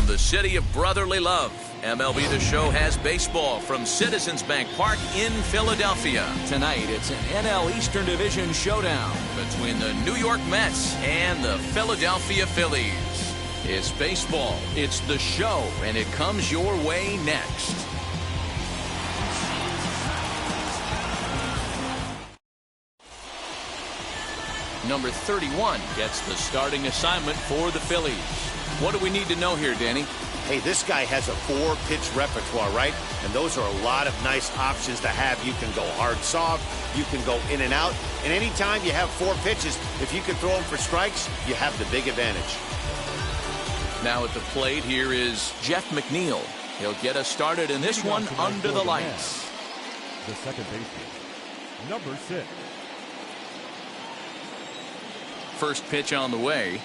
from the city of brotherly love, MLB The Show has baseball from Citzens Bank Park in Philadelphia. Tonight, it's an NL Eastern Division showdown between the New York Mets and the Philadelphia Phillies. It's baseball, it's The Show, and it comes your way next. Number 31 gets the starting assignment for the Phillies. What do we need to know here, Danny? Hey, this guy has a 4-pitch repertoire, right? And those are a lot of nice options to have. You can go hard, soft. You can go in and out. And anytime you have 4 pitches, if you can throw them for strikes, you have the big advantage. Now at the plate, here is Jeff McNeil. He'll get us started in this one under the lights. The second baseman, number 6. First pitch on the way.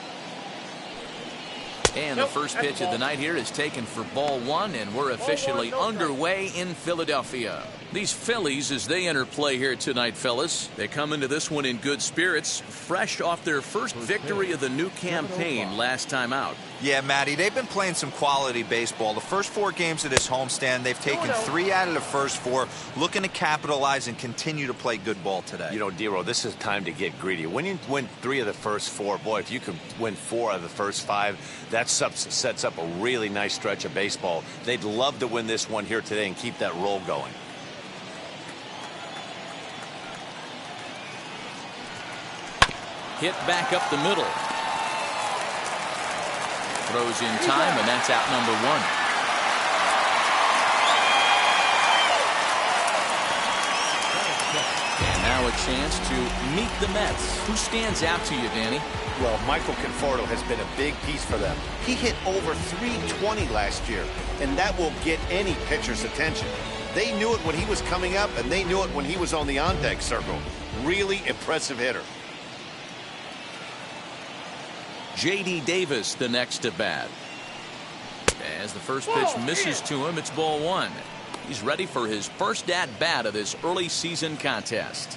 And the first pitch of the night here is taken for ball 1, and we're officially underway in Philadelphia. These Phillies, as they enter play here tonight, fellas, they come into this one in good spirits, fresh off their first victory of the new campaign last time out. Yeah, Matty, they've been playing some quality baseball. The first 4 games of this homestand, they've taken 3 out of the first 4, looking to capitalize and continue to play good ball today. You know, Dero, this is time to get greedy. When you win 3 of the first 4, boy, if you can win 4 out of the first 5, that sets up a really nice stretch of baseball. They'd love to win this one here today and keep that roll going. Hit back up the middle. Throws in time, and that's out number 1. And now a chance to meet the Mets. Who stands out to you, Danny? Well, Michael Conforto has been a big piece for them. He hit over .320 last year, and that will get any pitcher's attention. They knew it when he was coming up, and they knew it when he was on the on-deck circle. Really impressive hitter. J.D. Davis, the next to bat. As the first pitch misses to him, it's ball 1. He's ready for his first at-bat of this early season contest.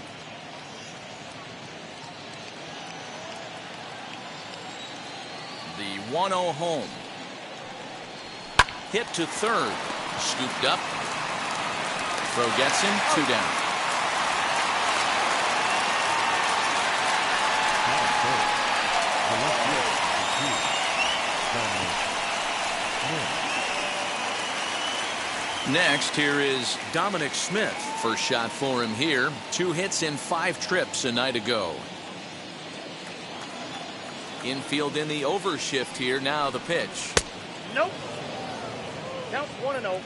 The 1-0 home. Hit to third. Scooped up. Throw gets him. 2 down. Next, here is Dominic Smith. First shot for him here. 2 hits in 5 trips a night ago. Infield in the overshift here. Now the pitch. Nope. Counts 1-0.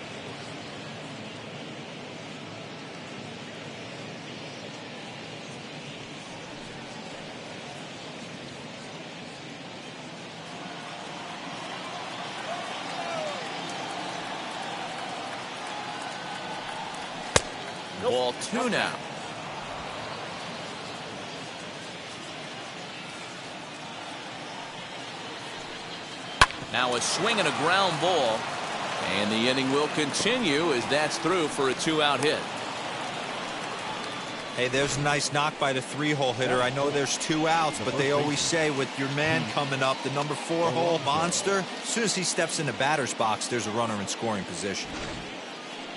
Ball 2 now. Now a swing and a ground ball. And the inning will continue as that's through for a 2-out hit. Hey, there's a nice knock by the 3-hole hitter. I know there's 2 outs, but they always say with your man coming up, the number 4-hole monster, as soon as he steps in the batter's box, there's a runner in scoring position.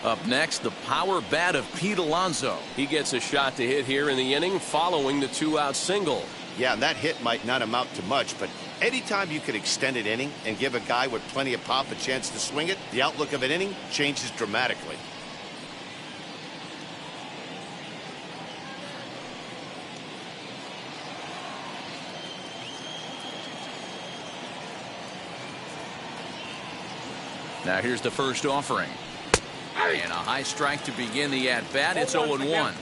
Up next, the power bat of Pete Alonso. He gets a shot to hit here in the inning following the 2-out single. Yeah, and that hit might not amount to much, but anytime you can extend an inning and give a guy with plenty of pop a chance to swing it, the outlook of an inning changes dramatically. Now here's the first offering. And a high strike to begin the at-bat. It's 0-1.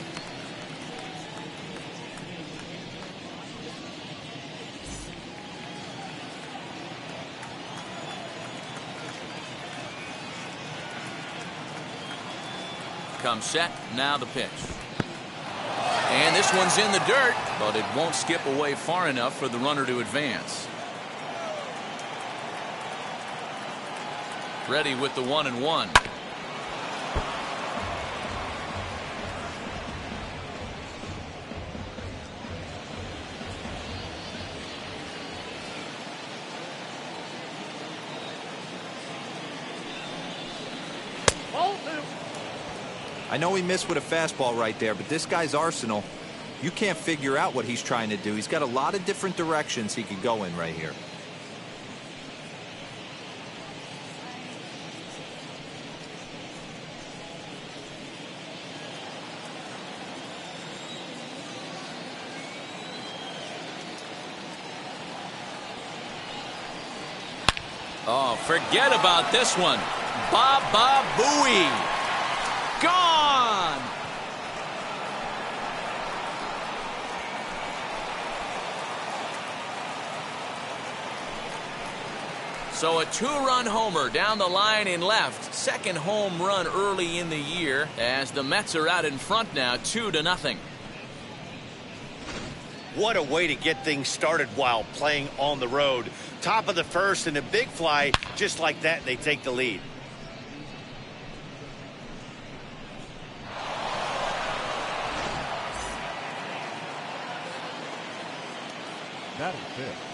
Comes set. Now the pitch. And this one's in the dirt, but it won't skip away far enough for the runner to advance. Ready with the 1-1. I know he missed with a fastball right there, but this guy's arsenal, you can't figure out what he's trying to do. He's got a lot of different directions he could go in right here. Oh, forget about this one. Baba Booey. Gone. So a two-run homer down the line in left. Second home run early in the year as the Mets are out in front now, 2-0. What a way to get things started while playing on the road. Top of the first and a big fly. Just like that, they take the lead.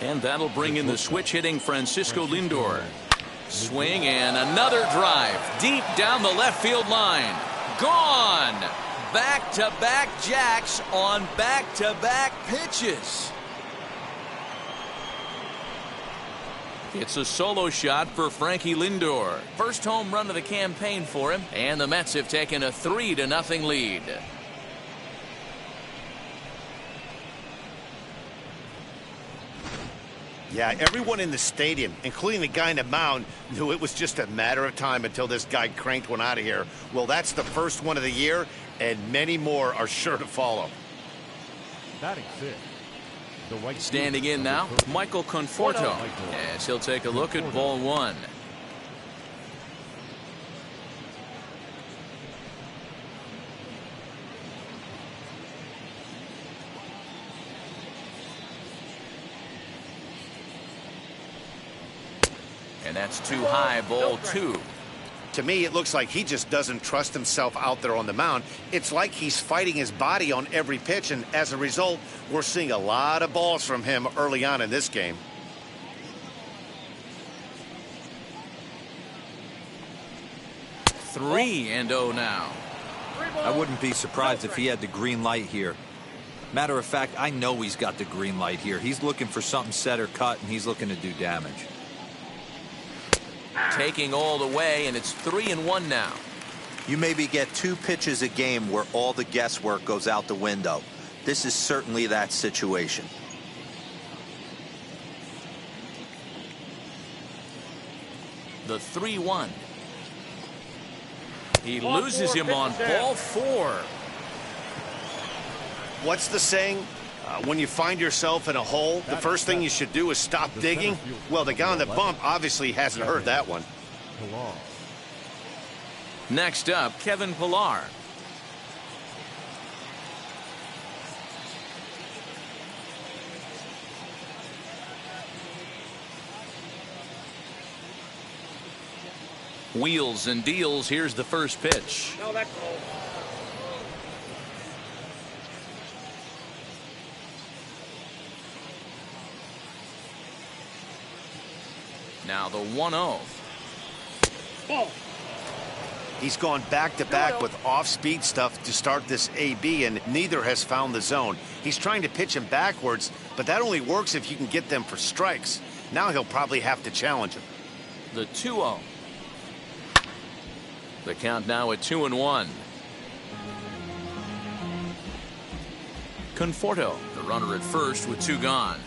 And that'll bring in the switch-hitting Francisco Lindor. Swing and another drive deep down the left field line. Gone. Back-to-back jacks on back-to-back pitches. It's a solo shot for Frankie Lindor. First home run of the campaign for him, and the Mets have taken a 3-0 lead. Yeah, everyone in the stadium, including the guy in the mound, knew it was just a matter of time until this guy cranked one out of here. Well, that's the first one of the year, and many more are sure to follow. Batting six. Standing in now, Michael Conforto, as he'll take a look at ball one. And that's too high, ball two. To me, it looks like he just doesn't trust himself out there on the mound. It's like he's fighting his body on every pitch, and as a result, we're seeing a lot of balls from him early on in this game. Three and 0 now. I wouldn't be surprised if he had the green light here. Matter of fact, I know he's got the green light here. He's looking for something set or cut, and he's looking to do damage. Taking all the way, and it's 3-1 now. You maybe get 2 pitches a game where all the guesswork goes out the window. This is certainly that situation. The 3-1. He loses him on ball 4. What's the saying? When you find yourself in a hole, the first thing you should do is stop digging. Well, the guy on the bump obviously hasn't heard that one. Next up, Kevin Pillar. Wheels and deals. Here's the first pitch. No, that's cold. Now the 1-0. Ball. He's gone back-to-back with off-speed stuff to start this AB, and neither has found the zone. He's trying to pitch him backwards, but that only works if you can get them for strikes. Now he'll probably have to challenge him. The 2-0. The count now at 2-1. Conforto, the runner at first with 2 gone.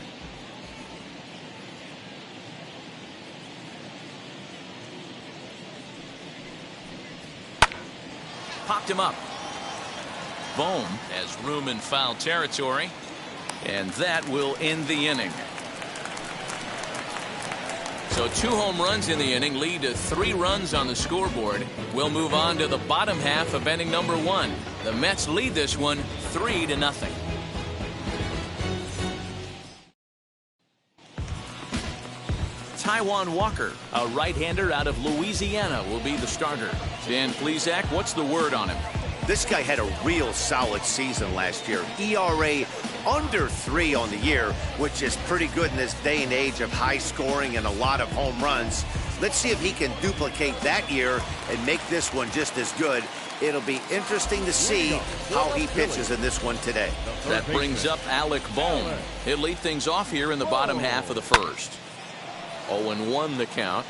Popped him up. Bohm has room in foul territory, and that will end the inning. So 2 home runs in the inning lead to 3 runs on the scoreboard. We'll move on to the bottom half of inning number 1. The Mets lead this one 3-0. Taijuan Walker, a right-hander out of Louisiana, will be the starter. Dan Plesac, what's the word on him? This guy had a real solid season last year. ERA under 3 on the year, which is pretty good in this day and age of high scoring and a lot of home runs. Let's see if he can duplicate that year and make this one just as good. It'll be interesting to see how he pitches in this one today. That brings up Alec Bohm. He'll lead things off here in the bottom half of the first. 0-1 the count.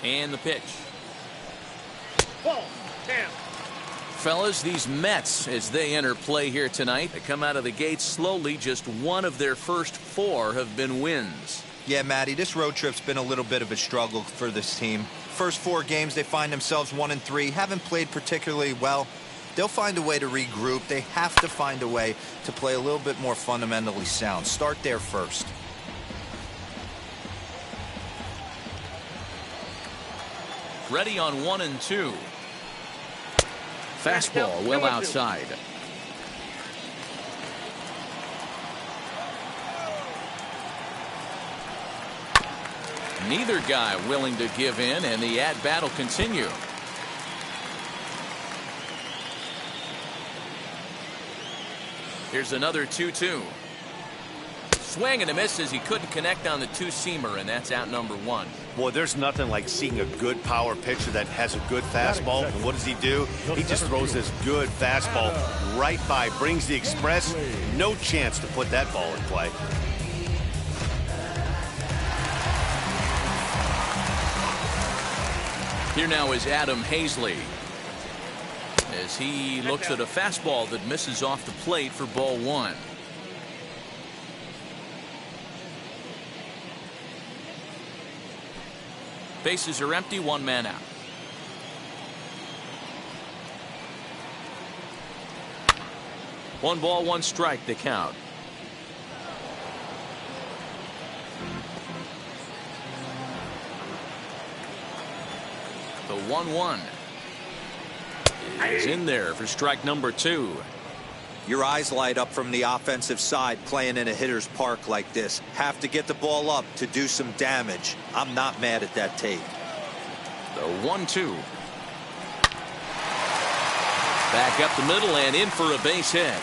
And the pitch. Ball. Damn. Fellas, these Mets, as they enter play here tonight, they come out of the gates slowly. Just one of their first 4 have been wins. Yeah, Matty, this road trip's been a little bit of a struggle for this team. First 4 games, they find themselves 1-3. Haven't played particularly well. They'll find a way to regroup. They have to find a way to play a little bit more fundamentally sound. Start there first. Ready on 1-2. Fastball well outside. Neither guy willing to give in, and the at-bat will continue. Here's another 2-2. Swing and a miss as he couldn't connect on the two-seamer, and that's out number 1. Boy, there's nothing like seeing a good power pitcher that has a good fastball. And what does he do? He just throws this good fastball right by, brings the express. No chance to put that ball in play. Here now is Adam Hazley, as he looks at a fastball that misses off the plate for ball 1. Bases are empty, 1 man out. One ball, 1 strike, the count. The 1-1 is in there for strike number 2. Your eyes light up from the offensive side playing in a hitter's park like this. Have to get the ball up to do some damage. I'm not mad at that tape. The 1-2. Back up the middle and in for a base hit.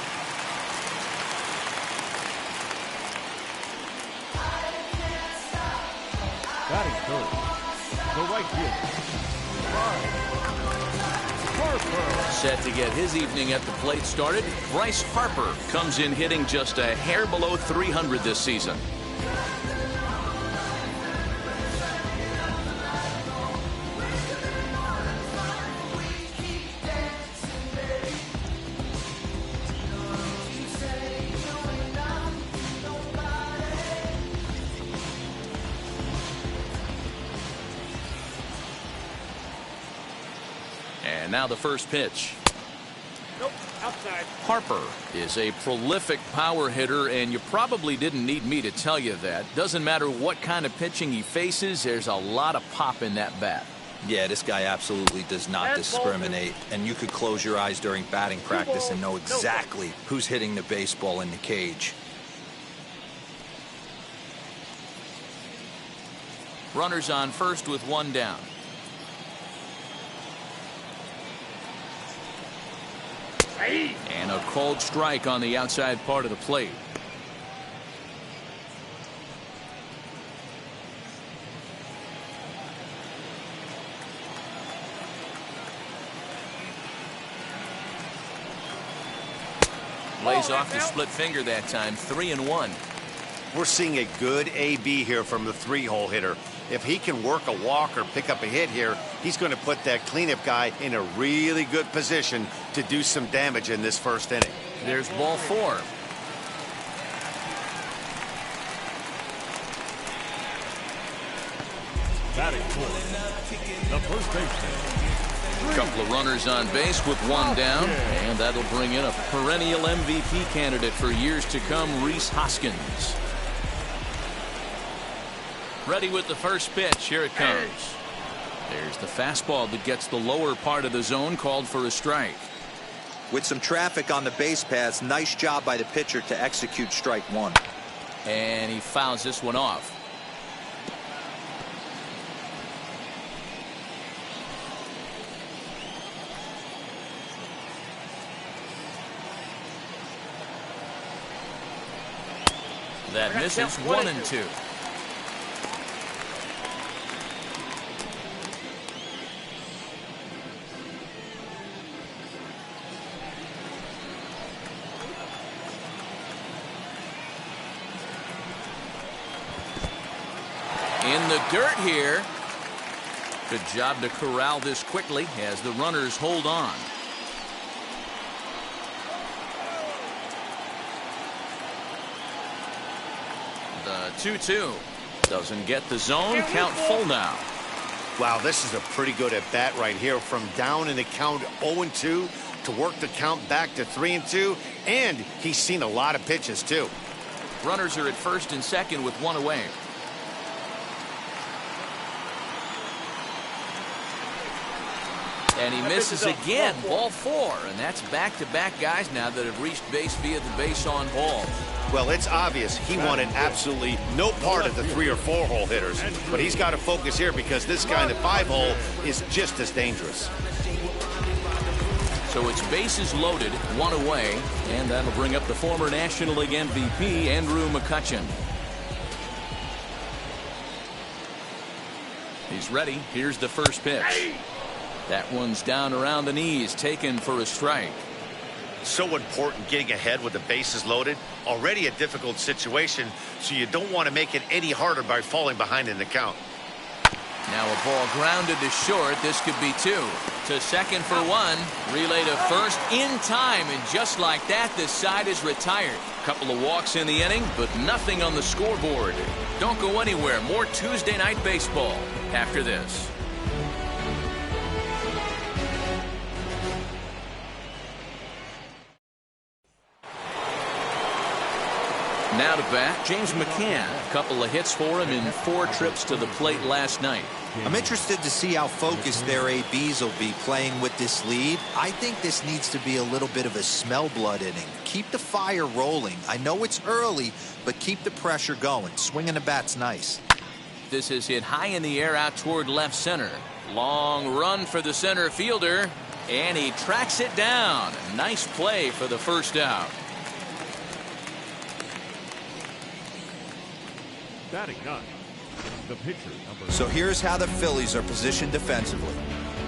Batting third, the right fielder, Harper. Set to get his evening at the plate started. Bryce Harper comes in hitting just a hair below 300 this season. And now the first pitch. Nope, outside. Harper is a prolific power hitter, and you probably didn't need me to tell you that. Doesn't matter what kind of pitching he faces, there's a lot of pop in that bat. Yeah, this guy absolutely does not discriminate, and you could close your eyes during batting practice and know exactly who's hitting the baseball in the cage. Runners on first with 1 down. And a cold strike on the outside part of the plate. Lays off the split finger that time. 3-1. We're seeing a good AB here from the 3-hole hitter. If he can work a walk or pick up a hit here, he's going to put that cleanup guy in a really good position to do some damage in this first inning. There's ball 4. Batting fourth, the first baseman. Couple of runners on base with 1 down, and that'll bring in a perennial MVP candidate for years to come, Rhys Hoskins. Ready with the first pitch. Here it comes. There's the fastball that gets the lower part of the zone, called for a strike. With some traffic on the base paths, nice job by the pitcher to execute strike 1. And he fouls this one off. That misses 1-2. In the dirt here. Good job to corral this quickly as the runners hold on. The 2-2 doesn't get the zone. Count full now. Wow, this is a pretty good at bat right here. From down in the count 0-2 to work the count back to 3-2, and he's seen a lot of pitches too. Runners are at first and second with one away. And he misses again. Ball 4, and that's back-to-back guys now that have reached base via the base on balls. Well, it's obvious he wanted absolutely no part of the 3 or 4 hole hitters, but he's got to focus here because this guy in the 5 hole is just as dangerous. So it's bases loaded, one away, and that'll bring up the former National League MVP, Andrew McCutchen. He's ready. Here's the first pitch. That one's down around the knees, taken for a strike. So important getting ahead with the bases loaded. Already a difficult situation, so you don't want to make it any harder by falling behind in the count. Now a ball grounded to short. This could be 2. To second for 1. Relay to first in time, and just like that, this side is retired. Couple of walks in the inning, but nothing on the scoreboard. Don't go anywhere. More Tuesday night baseball after this. Now to bat, James McCann. A couple of hits for him in 4 trips to the plate last night. I'm interested to see how focused their ABs will be playing with this lead. I think this needs to be a little bit of a smell blood inning. Keep the fire rolling. I know it's early, but keep the pressure going. Swinging the bat's nice. This is hit high in the air out toward left center. Long run for the center fielder, and he tracks it down. Nice play for the first out. Batting 9, the pitcher, number. So here's how the Phillies are positioned defensively.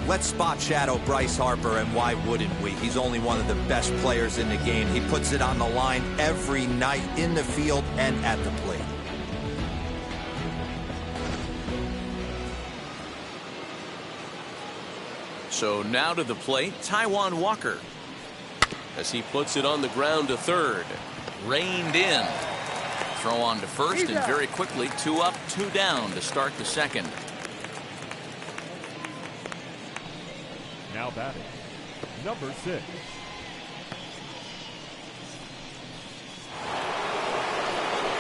Let's spot shadow Bryce Harper, and why wouldn't we? He's only one of the best players in the game. He puts it on the line every night in the field and at the plate. So now to the plate, Taijuan Walker. As he puts it on the ground to third. Reined in. Throw on to first, and very quickly 2 up, 2 down to start the second. Now batting, number 6.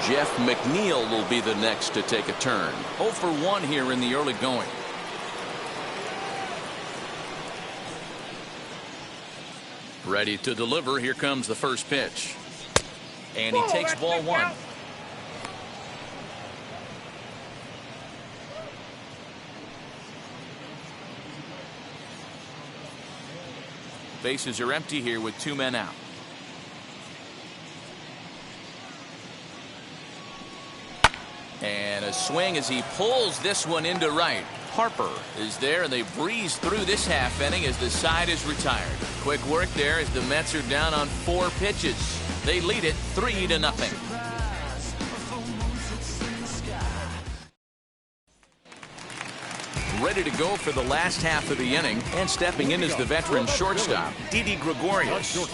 Jeff McNeil will be the next to take a turn. 0 for 1 here in the early going. Ready to deliver. Here comes the first pitch. And he takes ball 1. Bases are empty here with 2 men out. And a swing as he pulls this one into right. Harper is there, and they breeze through this half inning as the side is retired. Quick work there as the Mets are down on 4 pitches. They lead it 3-0. Ready to go for the last half of the inning, and stepping in is the veteran shortstop, Didi Gregorius.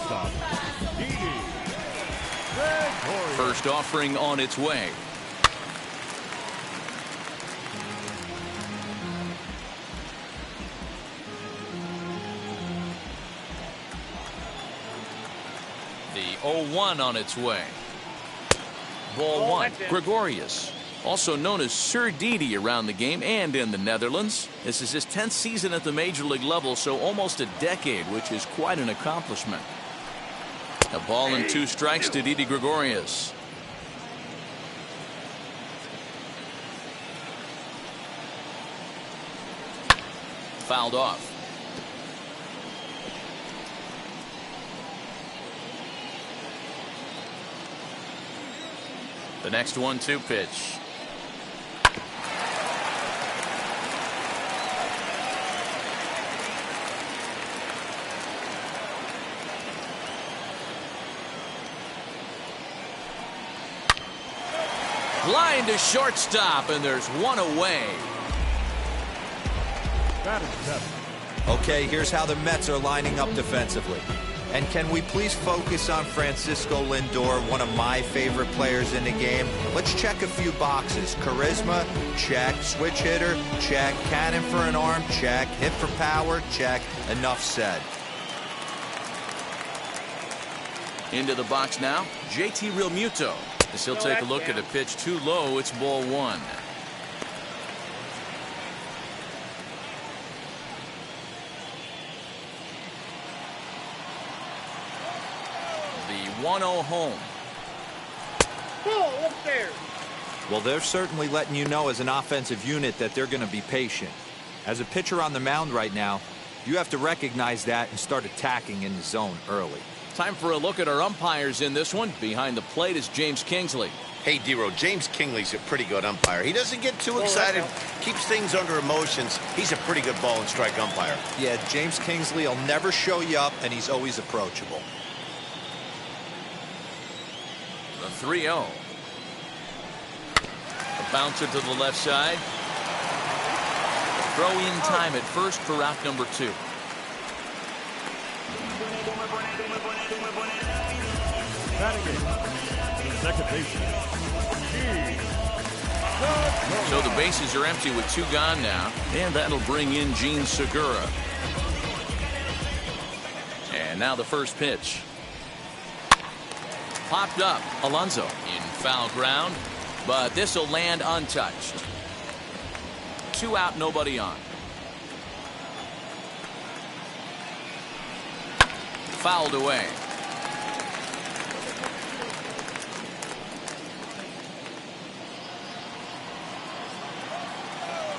First offering on its way. The 0-1 on its way. Ball 1. Gregorius, also known as Sir Didi around the game and in the Netherlands. This is his 10th season at the major league level, so almost a decade, which is quite an accomplishment. A ball and 2 strikes to Didi Gregorius. Fouled off. The next 1-2 pitch. Line to shortstop, and there's one away. That is 7. Okay, here's how the Mets are lining up defensively. And can we please focus on Francisco Lindor, one of my favorite players in the game? Let's check a few boxes. Charisma, check. Switch hitter, check. Cannon for an arm, check. Hit for power, check. Enough said. Into the box now, JT Realmuto. As he'll take a look at a pitch too low. It's ball 1. The 1-0 home. Ball upstairs. Well, they're certainly letting you know as an offensive unit that they're going to be patient. As a pitcher on the mound right now, you have to recognize that and start attacking in the zone early. Time for a look at our umpires in this one. Behind the plate is James Kingsley. Hey, D-Row, James Kingley's a pretty good umpire. He doesn't get too excited, keeps things under emotions. He's a pretty good ball and strike umpire. Yeah, James Kingsley will never show you up, and he's always approachable. The 3-0. A bouncer to the left side. Throw in time at first for out number 2. Batting in. The second baseman. So the bases are empty with 2 gone now, and that'll bring in Gene Segura. And now the first pitch. Popped up. Alonso in foul ground, but this will land untouched. 2 out, nobody on. Fouled away.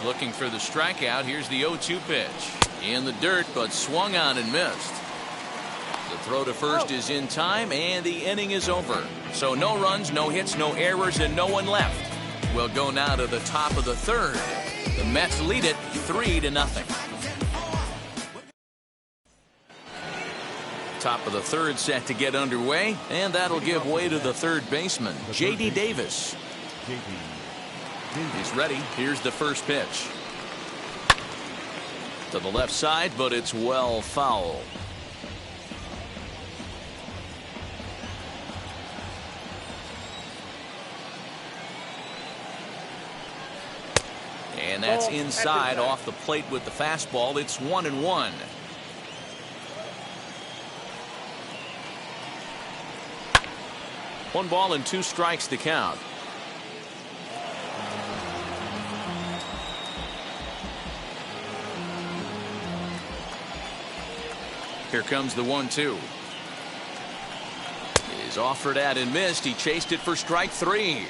Looking for the strikeout. Here's the 0-2 pitch. In the dirt, but swung on and missed. The throw to first is in time, and the inning is over. So no runs, no hits, no errors, and no one left. We'll go now to the top of the 3rd. The Mets lead it 3-0. Top of the 3rd set to get underway, and that'll give way to the 3rd baseman, J.D. Davis. He's ready. Here's the first pitch. To the left side, but it's well foul. And that's inside off the plate with the fastball. It's 1-1. One ball and 2 strikes to count. Here comes the 1-2. Is offered at and missed. He chased it for strike 3.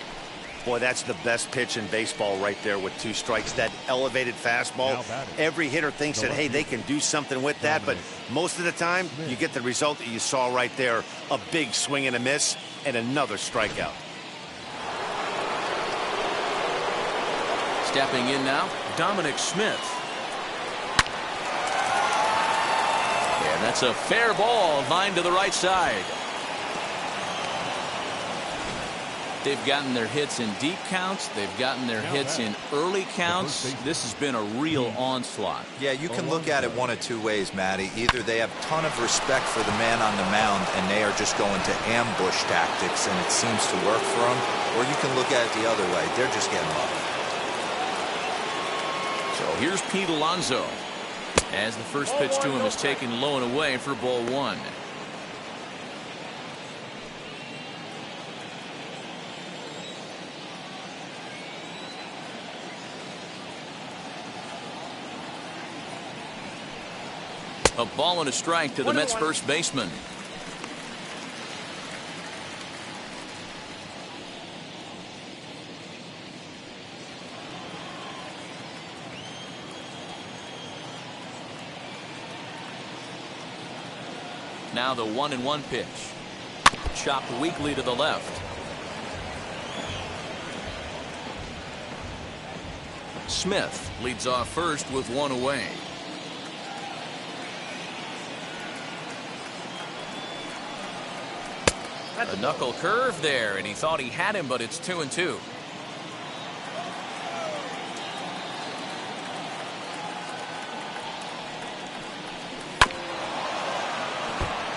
Boy, that's the best pitch in baseball right there with 2 strikes. That elevated fastball. Every hitter thinks that, hey, they can do something with that, but most of the time you get the result that you saw right there. A big swing and a miss and another strikeout. Stepping in now, Dominic Smith. And that's a fair ball, line to the right side. They've gotten their hits in deep counts. They've gotten their hits in early counts. This has been a real onslaught. Yeah, you can look at it one of 2 ways, Matty. Either they have a ton of respect for the man on the mound and they are just going to ambush tactics and it seems to work for them, or you can look at it the other way. They're just getting lucky. So here's Pete Alonso as the first pitch to him is taken low and away for ball 1. A ball and a strike to the Mets first baseman. Now the 1-1 pitch. Chopped weakly to the left. Smith leads off first with one away. A knuckle curve there, and he thought he had him, but it's 2-2.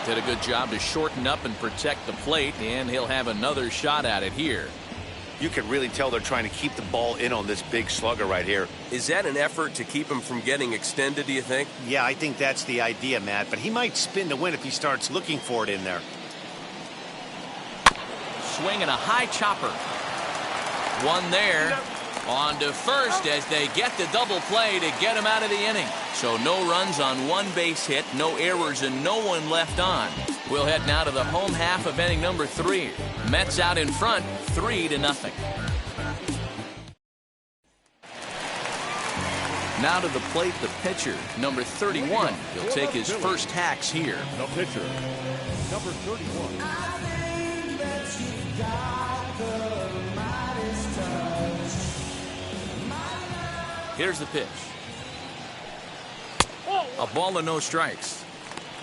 Did a good job to shorten up and protect the plate, and he'll have another shot at it here. You can really tell they're trying to keep the ball in on this big slugger right here. Is that an effort to keep him from getting extended, do you think? Yeah, I think that's the idea, Matt, but he might spin to win if he starts looking for it in there. Swing and a high chopper. One there. On to first as they get the double play to get him out of the inning. So no runs on one base hit, no errors, and no one left on. We'll head now to the home half of inning number 3. Mets out in front, 3-0. Now to the plate, the pitcher, number 31. He'll take his first hacks here. The pitcher, number 31. Here's the pitch. A ball and no strikes.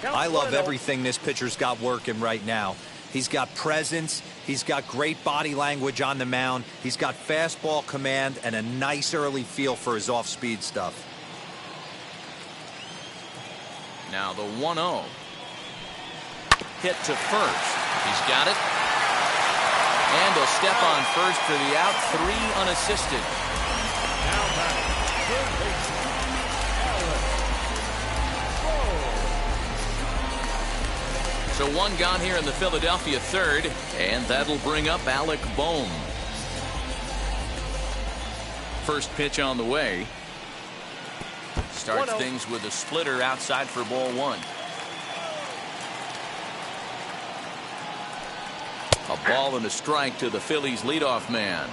I love everything this pitcher's got working right now. He's got presence. He's got great body language on the mound. He's got fastball command and a nice early feel for his off-speed stuff. Now the 1-0. Hit to first. He's got it. And he'll step on first for the out. 3 unassisted. Now batting, third baseman, So one gone here in the Philadelphia third, and that'll bring up Alec Bohm. First pitch on the way. Starts things with a splitter outside for ball 1. A ball and a strike to the Phillies leadoff man.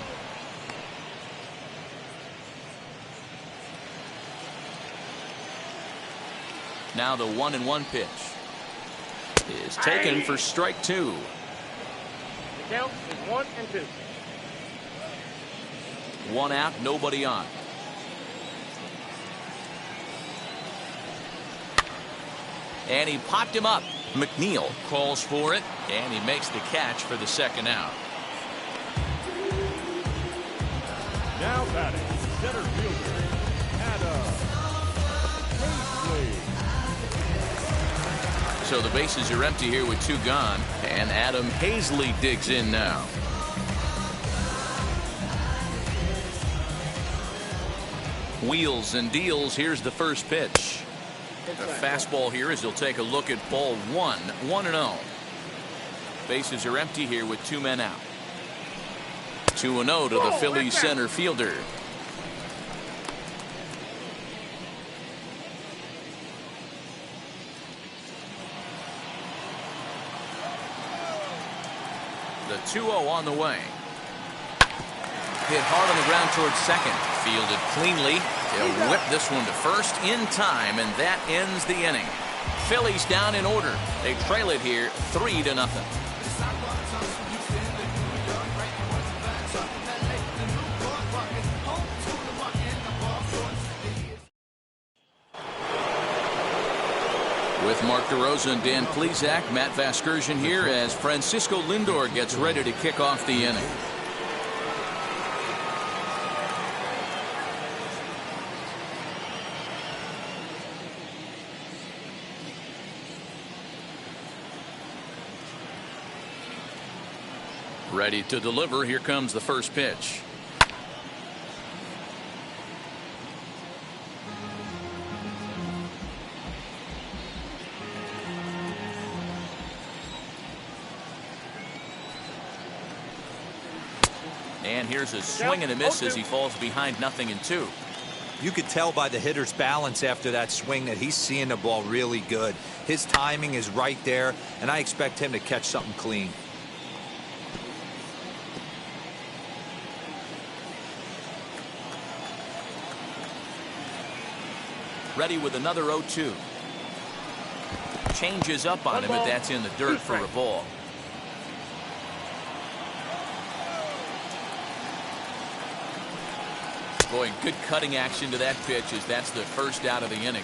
Now the 1-1 pitch is taken for strike 2. The count is 1-2. 1 out, nobody on. And he popped him up. McNeil calls for it, and he makes the catch for the second out. now batting, center fielder, Adam Hazley. So the bases are empty here with 2 gone, and Adam Hazley digs in now. Wheels and deals. Here's the first pitch. A fastball here as he'll take a look at ball 1. 1-0. Bases are empty here with 2 men out. 2-0 to the Phillies center fielder. The 2-0 on the way. Hit hard on the ground towards second. Fielded cleanly. He'll whip this one to first in time, and that ends the inning. Phillies down in order. They trail it here 3-0. With Mark DeRosa and Dan Plesac, Matt Vasgersian here as Francisco Lindor gets ready to kick off the inning. Ready to deliver. Here comes the first pitch. And here's a swing and a miss as he falls behind 0-2. You could tell by the hitter's balance after that swing that he's seeing the ball really good. His timing is right there, and I expect him to catch something clean. Ready with another 0-2. Changes up on him, but that's in the dirt for a ball. Boy, good cutting action to that pitch as that's the first out of the inning.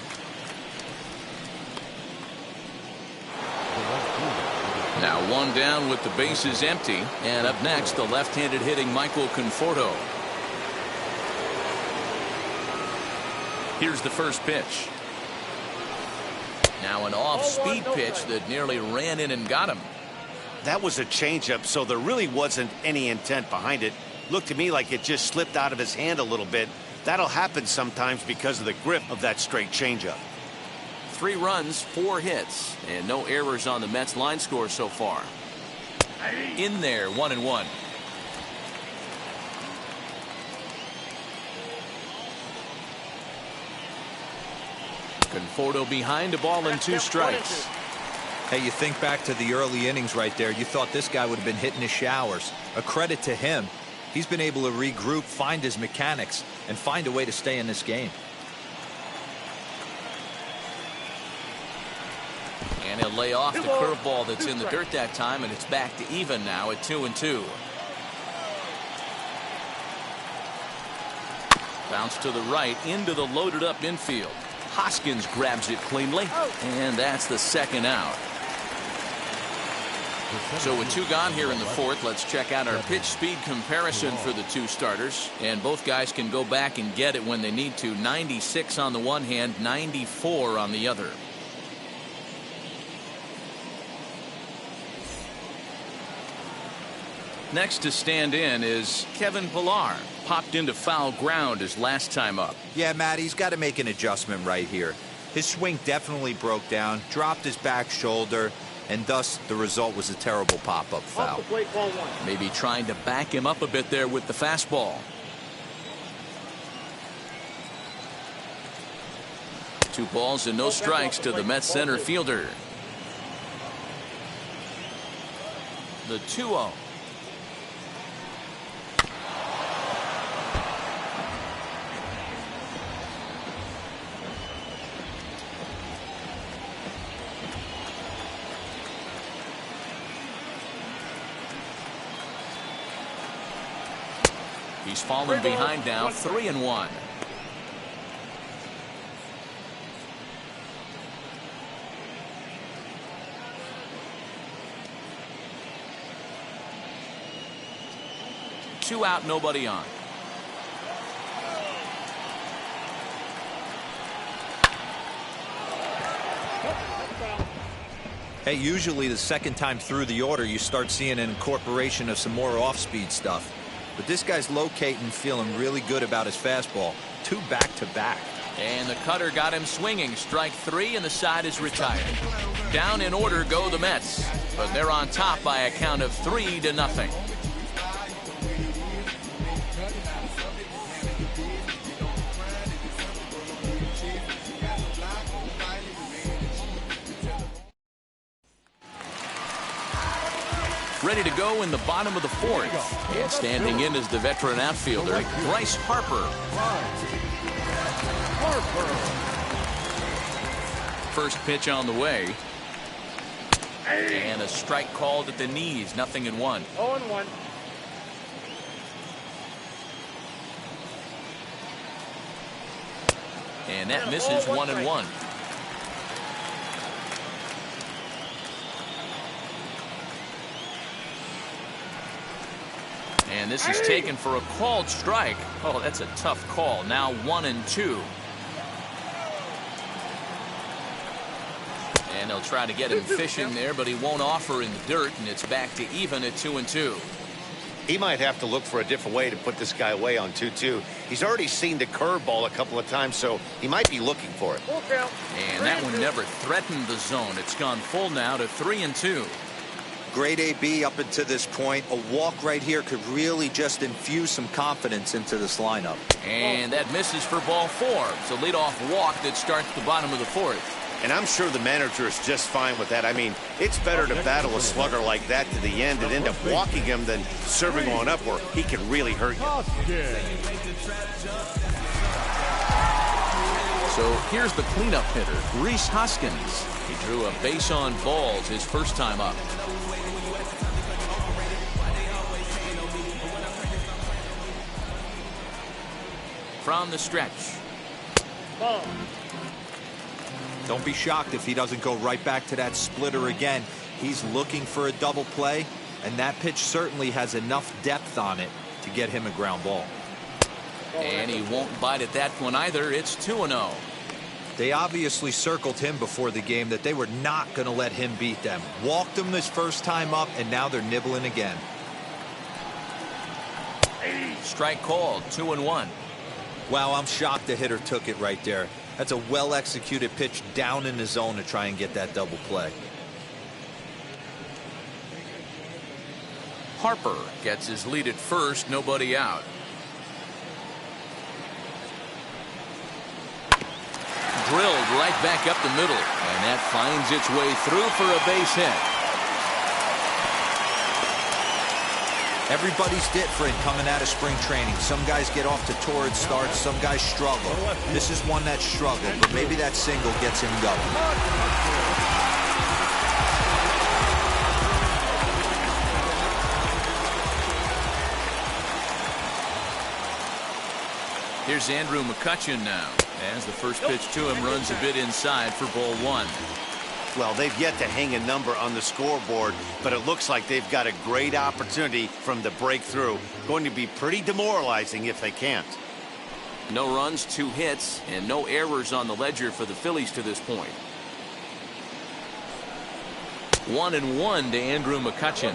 Now one down with the bases empty. And up next, the left-handed hitting Michael Conforto. Here's the first pitch. Now an off-speed pitch that nearly ran in and got him. That was a changeup, so there really wasn't any intent behind it. Looked to me like it just slipped out of his hand a little bit. That'll happen sometimes because of the grip of that straight changeup. 3 runs, 4 hits, and no errors on the Mets line score so far. In there, 1-1. Conforto behind, a ball and 2 strikes. Hey, you think back to the early innings right there. You thought this guy would have been hitting his showers. A credit to him. He's been able to regroup, find his mechanics, and find a way to stay in this game. And he'll lay off the curveball that's in the dirt that time, and it's back to even now at 2-2. Bounce to the right into the loaded up infield. Hoskins grabs it cleanly, and that's the second out. So with 2 gone here in the 4th, let's check out our pitch speed comparison for the 2 starters. And both guys can go back and get it when they need to. 96 on the one hand, 94 on the other. Next to stand in is Kevin Pillar. Popped into foul ground his last time up. Yeah, Matt, he's got to make an adjustment right here. His swing definitely broke down, dropped his back shoulder, and thus the result was a terrible pop-up foul. Maybe trying to back him up a bit there with the fastball. 2 balls and no strikes to the Mets center fielder. The 2-0. He's fallen behind now, 3-1. Two out, nobody on. Hey, usually the second time through the order you start seeing an incorporation of some more off-speed stuff. But this guy's locating, feeling really good about his fastball. 2 back-to-back. And the cutter got him swinging. Strike 3, and the side is retired. Down in order go the Mets, but they're on top by a count of 3-0. Ready to go in the bottom of the 4th. And standing in is the veteran outfielder, Bryce Harper. First pitch on the way. And a strike called at the knees. 0-1. 0-1. And that misses 1-1. And this is taken for a called strike. Oh, that's a tough call. Now 1-2. And they'll try to get him fishing there, but he won't offer in the dirt, and it's back to even at 2-2. He might have to look for a different way to put this guy away on 2-2. He's already seen the curveball a couple of times, so he might be looking for it. And that one never threatened the zone. It's gone full now to 3-2. Great AB up until this point. A walk right here could really just infuse some confidence into this lineup. And that misses for ball 4. It's a leadoff walk that starts the bottom of the 4th. And I'm sure the manager is just fine with that. I mean, it's better to battle a slugger like that to the end and end up walking him than serving one up where he can really hurt you. So here's the cleanup hitter, Rhys Hoskins. He drew a base on balls his first time up. from the stretch. Ball. Don't be shocked if he doesn't go right back to that splitter again. He's looking for a double play, and that pitch certainly has enough depth on it to get him a ground ball. And he won't bite at that one either. It's 2-0. They obviously circled him before the game that they were not going to let him beat them. Walked him his first time up, and now they're nibbling again. Strike called, 2-1. Wow, I'm shocked the hitter took it right there. That's a well-executed pitch down in the zone to try and get that double play. Harper gets his lead at first, nobody out. Drilled right back up the middle, and that finds its way through for a base hit. Everybody's different coming out of spring training. Some guys get off to torrid starts, some guys struggle. This is one that struggled, but maybe that single gets him going. Here's Andrew McCutchen now, as the first pitch to him runs a bit inside for ball one. Well, they've yet to hang a number on the scoreboard, but it looks like they've got a great opportunity from the breakthrough. Going to be pretty demoralizing if they can't. No runs, 2 hits, and no errors on the ledger for the Phillies to this point. 1-1 to Andrew McCutchen.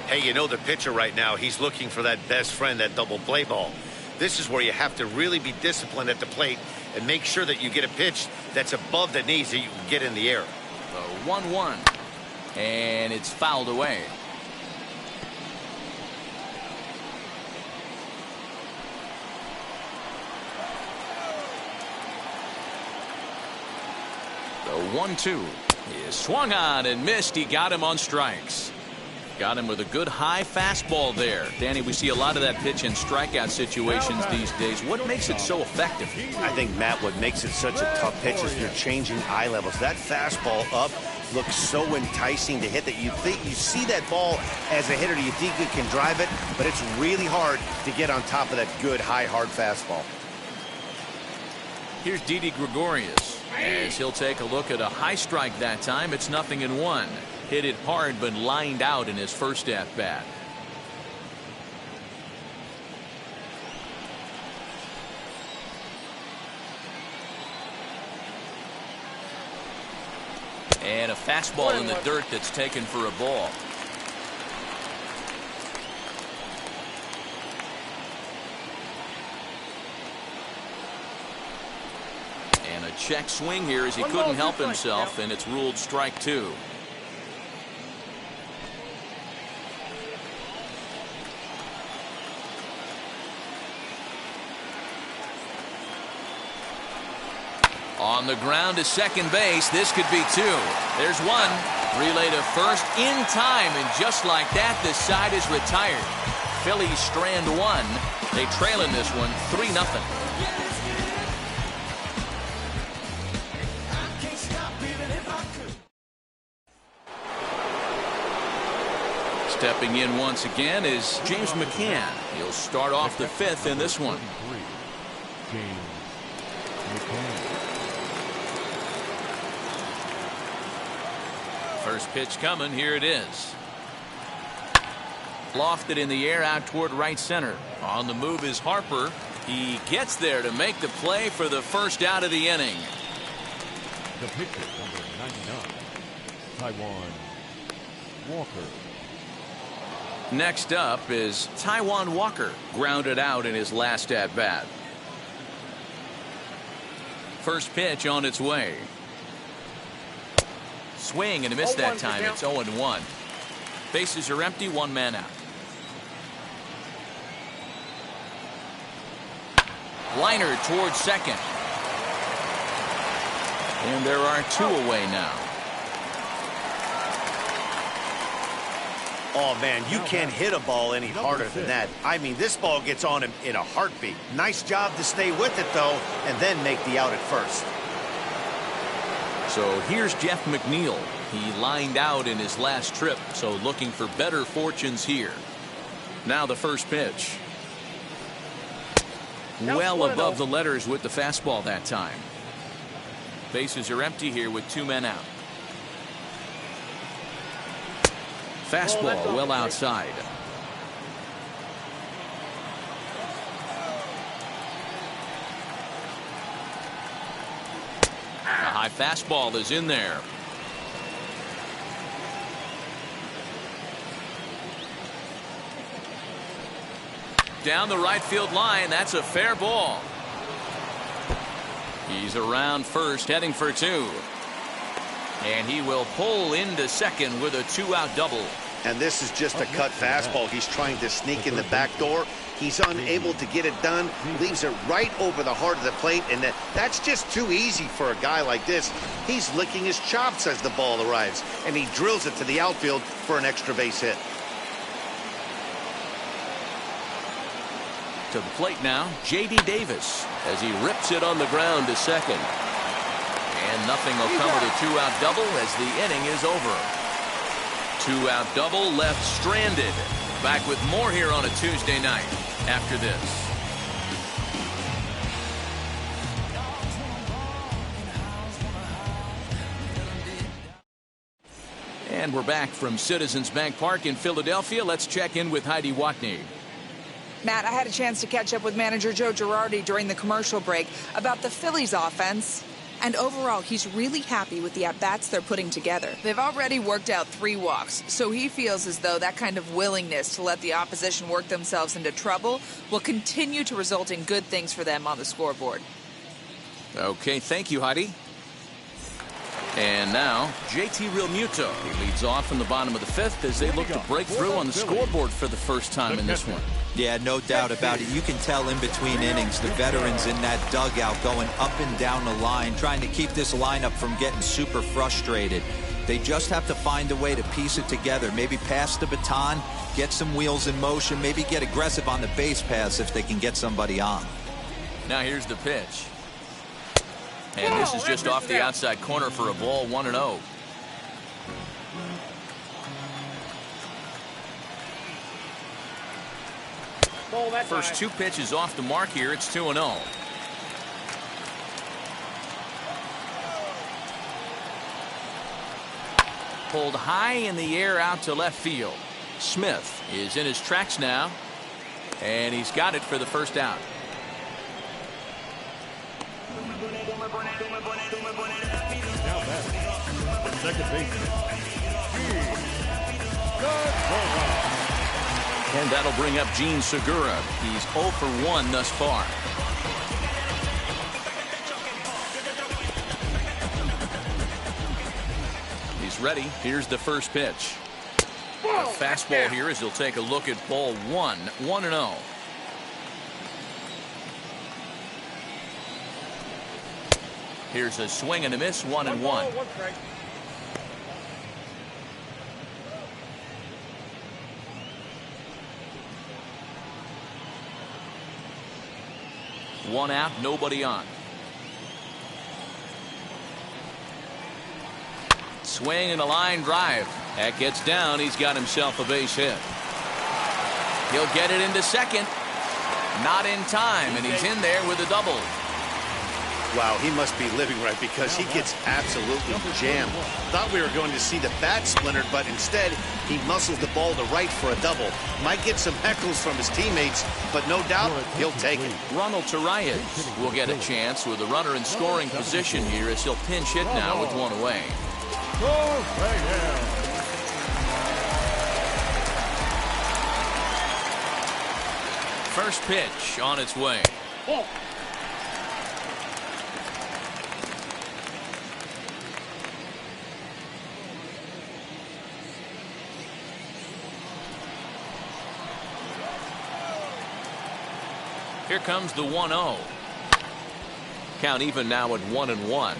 Hey, you know the pitcher right now, he's looking for that best friend, that double play ball. This is where you have to really be disciplined at the plate and make sure that you get a pitch that's above the knees that you can get in the air. The 1-1, and it's fouled away. The 1-2 is swung on and missed. He got him on strikes. Got him with a good high fastball there. Danny, we see a lot of that pitch in strikeout situations these days. What makes it so effective? I think, Matt, what makes it such a tough pitch is you're changing eye levels. That fastball up looks so enticing to hit that you think you see that ball as a hitter, you think you can drive it, but it's really hard to get on top of that good high hard fastball. Here's Didi Gregorius as he'll take a look at a high strike that time. It's 0-1. Hit it hard but lined out in his first at bat. And a fastball in the dirt that's taken for a ball. And a check swing here as he couldn't help himself, and it's ruled strike 2. On the ground to second base. This could be 2. There's 1. Relay to first in time, and just like that, the side is retired. Phillies strand 1. They trail in this one 3-0. Stepping in once again is James McCann. He'll start off the 5th in this one. James McCann. First pitch coming. Here it is. Lofted in the air out toward right center. On the move is Harper. He gets there to make the play for the first out of the inning. The pitcher, number 99, Taijuan Walker. Next up is Taijuan Walker, grounded out in his last at bat. First pitch on its way. Swing and a miss that time. It's 0-1. Bases are empty, 1 man out. Liner towards second. And there are 2 away now. Oh, man, you can't hit a ball any harder than that. I mean, this ball gets on him in a heartbeat. Nice job to stay with it, though, and then make the out at first. So here's Jeff McNeil. He lined out in his last trip, so looking for better fortunes here. Now the first pitch. well above the letters with the fastball that time. Bases are empty here with 2 men out. Fastball well outside. A high fastball is in there. Down the right field line. That's a fair ball. He's around first, heading for 2. And he will pull into second with a 2-out double. And this is just a cut fastball. He's trying to sneak in the back door. He's unable to get it done. Leaves it right over the heart of the plate. And that's just too easy for a guy like this. He's licking his chops as the ball arrives. And he drills it to the outfield for an extra base hit. To the plate now, J.D. Davis as he rips it on the ground to second. And nothing will come with a 2-out double as the inning is over. 2-out double left stranded. Back with more here on a Tuesday night after this. And we're back from Citizens Bank Park in Philadelphia. Let's check in with Heidi Watney. Matt, I had a chance to catch up with manager Joe Girardi during the commercial break about the Phillies offense. And overall, he's really happy with the at-bats they're putting together. They've already worked out 3 walks, so he feels as though that kind of willingness to let the opposition work themselves into trouble will continue to result in good things for them on the scoreboard. Okay, thank you, Heidi. And now, JT Realmuto. He leads off in the bottom of the 5th as they look to break through on the scoreboard for the first time in this one. Yeah, no doubt about it. You can tell in between innings, the veterans in that dugout going up and down the line, trying to keep this lineup from getting super frustrated. They just have to find a way to piece it together. Maybe pass the baton, get some wheels in motion, maybe get aggressive on the base pass if they can get somebody on. Now here's the pitch. And this is just off the outside corner for a ball, 1-0. First 2 pitches off the mark here. It's 2-0. Pulled high in the air out to left field. Smith is in his tracks now. And he's got it for the first out. Now batting, second baseman, and that'll bring up Gene Segura. He's 0 for 1 thus far. He's ready. Here's the first pitch. A fastball here as he'll take a look at ball 1. 1-0. Here's a swing and a miss, 1-1. One out, nobody on. Swing and a line drive. That gets down. He's got himself a base hit. He'll get it into second. Not in time, and he's in there with a double. Wow, he must be living right because he gets absolutely jammed. Thought we were going to see the bat splintered, but instead he muscles the ball to right for a double. Might get some heckles from his teammates, but no doubt he'll take it. Ronald Torreyes will get a chance with a runner in scoring position here as he'll pinch hit now with 1 away. First pitch on its way. Here comes the 1-0. Count even now at 1-1.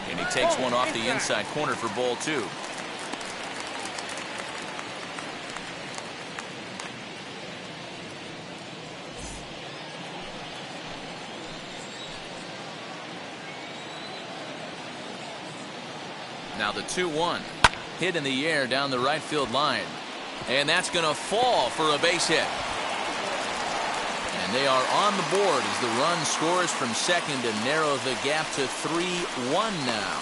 And he takes one off the inside corner for ball 2. Now the 2-1. Hit in the air down the right field line. And that's going to fall for a base hit. And they are on the board as the run scores from second and narrows the gap to 3-1 now.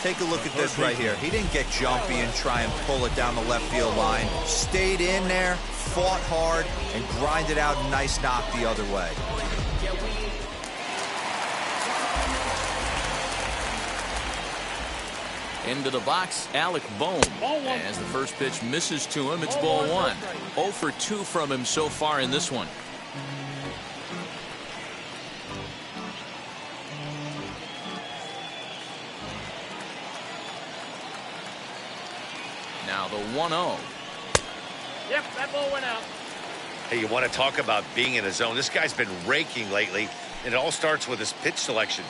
Take a look at this right here. He didn't get jumpy and try and pull it down the left field line. Stayed in there, fought hard, and grinded out a nice knock the other way. Into the box, Alec Bohm. As the first pitch misses to him, it's ball 1. 0 for 2 from him so far in this one. Now the 1-0. Yep, that ball went out. Hey, you want to talk about being in a zone? This guy's been raking lately, and it all starts with his pitch selection.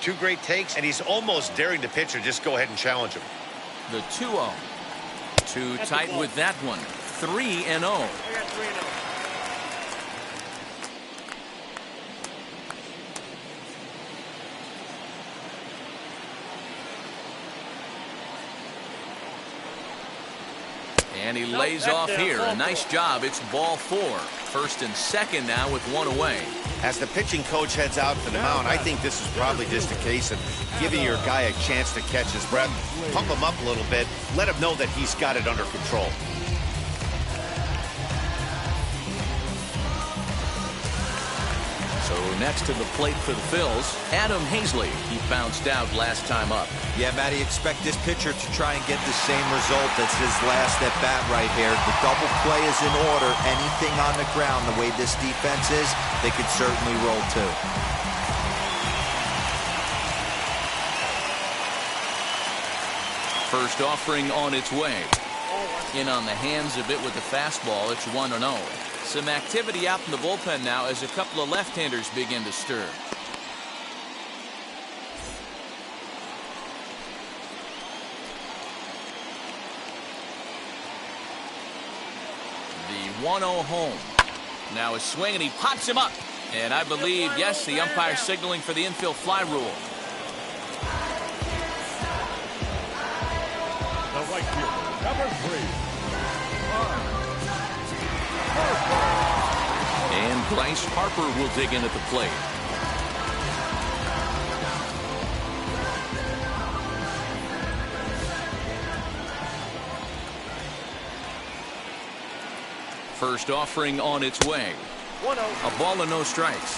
2 great takes, and he's almost daring the pitcher just go ahead and challenge him. The 2-0. Too tight with that one. 3-0. I got 3-0. And he lays off here. A nice job. It's ball 4. First and second now with 1 away. As the pitching coach heads out for the mound, I think this is probably just a case of giving your guy a chance to catch his breath, pump him up a little bit, let him know that he's got it under control. So next to the plate for the Phils, Adam Hazley. He bounced out last time up. Yeah, Matty, expect this pitcher to try and get the same result as his last at bat right here. The double play is in order. Anything on the ground, the way this defense is, they could certainly roll too. First offering on its way. In on the hands of it with the fastball. It's 1-0. Some activity out in the bullpen now as a couple of left-handers begin to stir. The 1-0 home. Now a swing and he pops him up. And I believe, yes, the umpire signaling for the infield fly rule. The right fielder, number 3. And Bryce Harper will dig in at the plate. First offering on its way. 1-0. A ball and no strikes.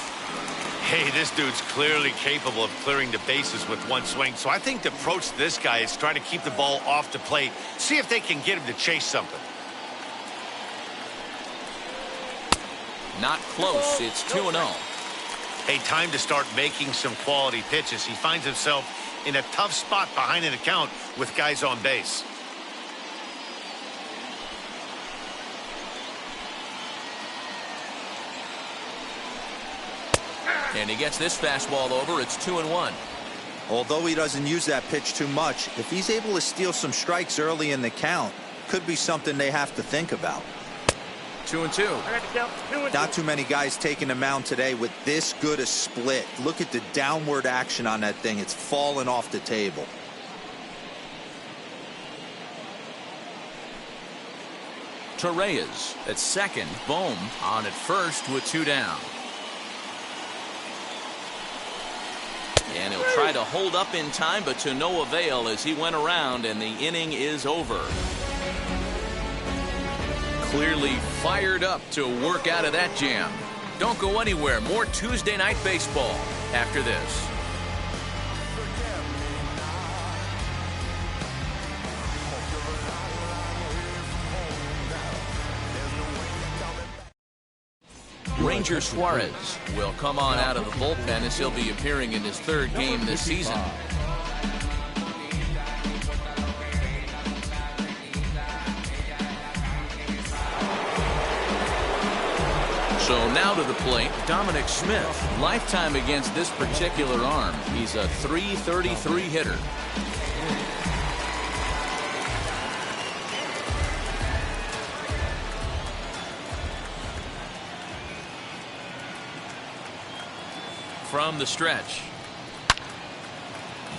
Hey, this dude's clearly capable of clearing the bases with one swing. So I think the approach to this guy is trying to keep the ball off the plate. See if they can get him to chase something. Not close. It's 2-0. Hey, time to start making some quality pitches. He finds himself in a tough spot behind an account with guys on base. And he gets this fastball over. It's 2-1. Although he doesn't use that pitch too much, if he's able to steal some strikes early in the count, could be something they have to think about. 2-2. I got to count 2-2. Not too many guys taking the mound today with this good a split. Look at the downward action on that thing. It's falling off the table. Torreyes at second. Bohm on at first with 2 down. And he'll try to hold up in time, but to no avail as he went around and the inning is over. Clearly fired up to work out of that jam. Don't go anywhere. More Tuesday Night Baseball after this. Ranger Suarez will come on out of the bullpen as he'll be appearing in his 3rd game this season. So now to the plate, Dominic Smith. Lifetime against this particular arm. He's a .333 hitter. From the stretch.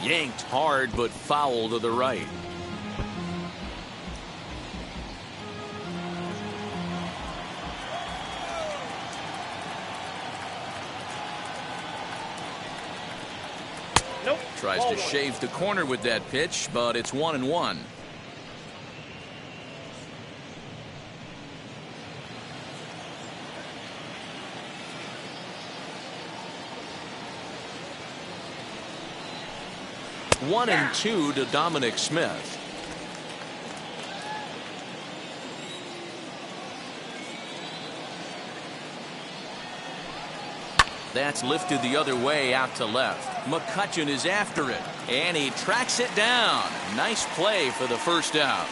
Yanked hard, but foul to the right. Nope. Tries to shave the corner with that pitch, but it's 1-1. One and 2 to Dominic Smith. That's lifted the other way out to left. McCutchen is after it, and he tracks it down. Nice play for the first out.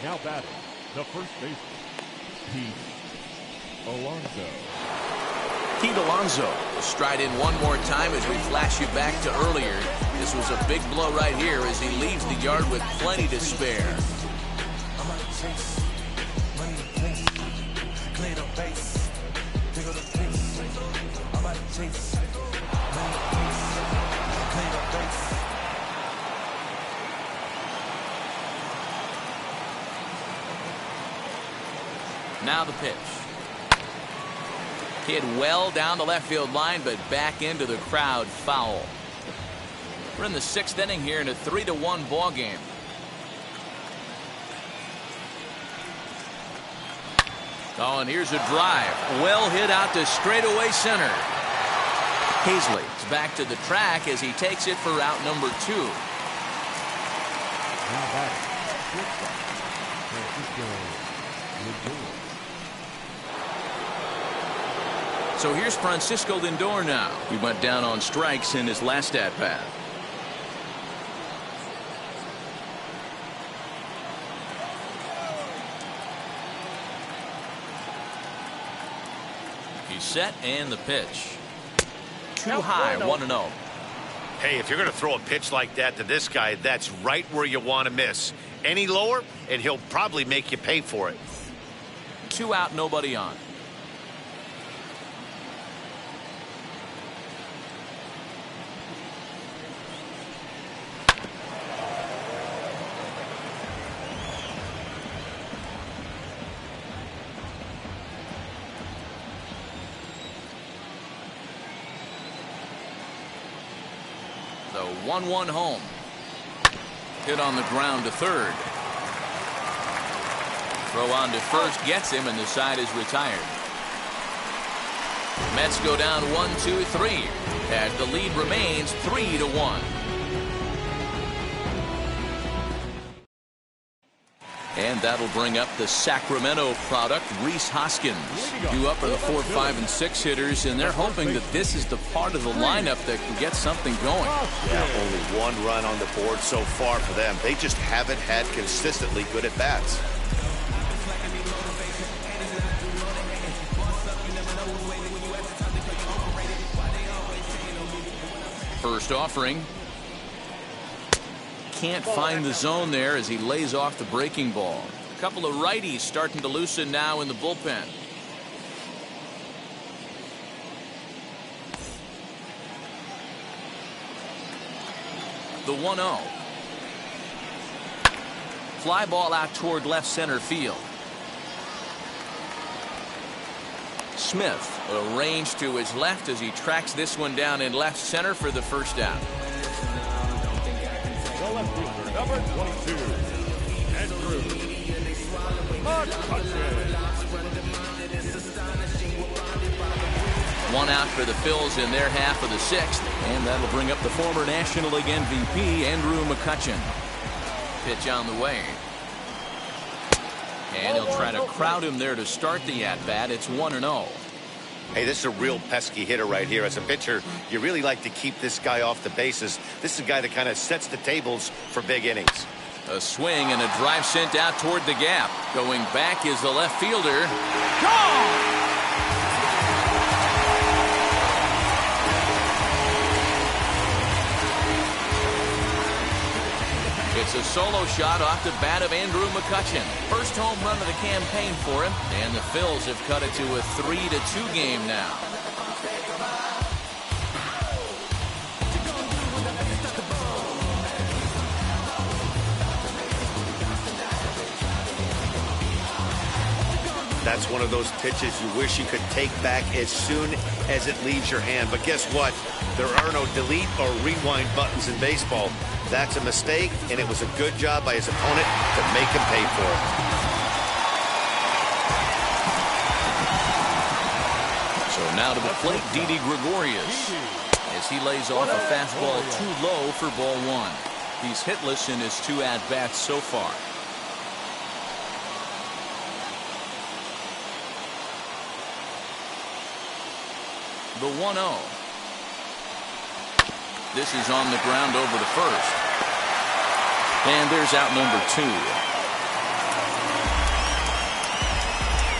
Now batting, the first baseman, Pete Alonso. Pete Alonso will stride in one more time as we flash you back to earlier. This was a big blow right here as he leaves the yard with plenty to spare. Now the pitch. Hit well down the left field line, but back into the crowd, foul. We're in the 6th inning here in a 3-1 ball game. Oh, and here's a drive. Well hit out to straightaway center. Hazley is back to the track as he takes it for out number 2. Now batting, shortstop, Francisco Lindor. So here's Francisco Lindor now. He went down on strikes in his last at-bat. He's set, and the pitch. Too high, 1-0. Hey, if you're going to throw a pitch like that to this guy, that's right where you want to miss. Any lower, and he'll probably make you pay for it. 2 out, nobody on. The 1-1 home. Hit on the ground to third. Throw on to first gets him, and the side is retired. Mets go down 1-2-3 as the lead remains 3-1. And that'll bring up the Sacramento product, Rhys Hoskins. Due up are the 4, 5, and 6 hitters, and they're hoping that this is the part of the lineup that can get something going. Yeah, only 1 run on the board so far for them. They just haven't had consistently good at-bats. First offering. Can't find the zone there as he lays off the breaking ball. A couple of righties starting to loosen now in the bullpen. The 1-0. Fly ball out toward left center field. Smith arranged to his left as he tracks this one down in left center for the first out. The left fielder, number 22, Andrew McCutchen. 1 out for the Phillies in their half of the 6th, and that'll bring up the former National League MVP, Andrew McCutchen. Pitch on the way. And he'll try to crowd him there to start the at-bat. It's 1-0. Hey, this is a real pesky hitter right here. As a pitcher, you really like to keep this guy off the bases. This is a guy that kind of sets the tables for big innings. A swing and a drive sent out toward the gap. Going back is the left fielder. Gone! It's a solo shot off the bat of Andrew McCutchen. First home run of the campaign for him, and the Phils have cut it to a 3-2 game now. That's one of those pitches you wish you could take back as soon as it leaves your hand. But guess what? There are no delete or rewind buttons in baseball. That's a mistake, and it was a good job by his opponent to make him pay for it. So now to the plate, Didi Gregorius, as he lays off a fastball too low for ball one. He's hitless in his 2 at-bats so far. The 1-0. This is on the ground over to first. And there's out number 2.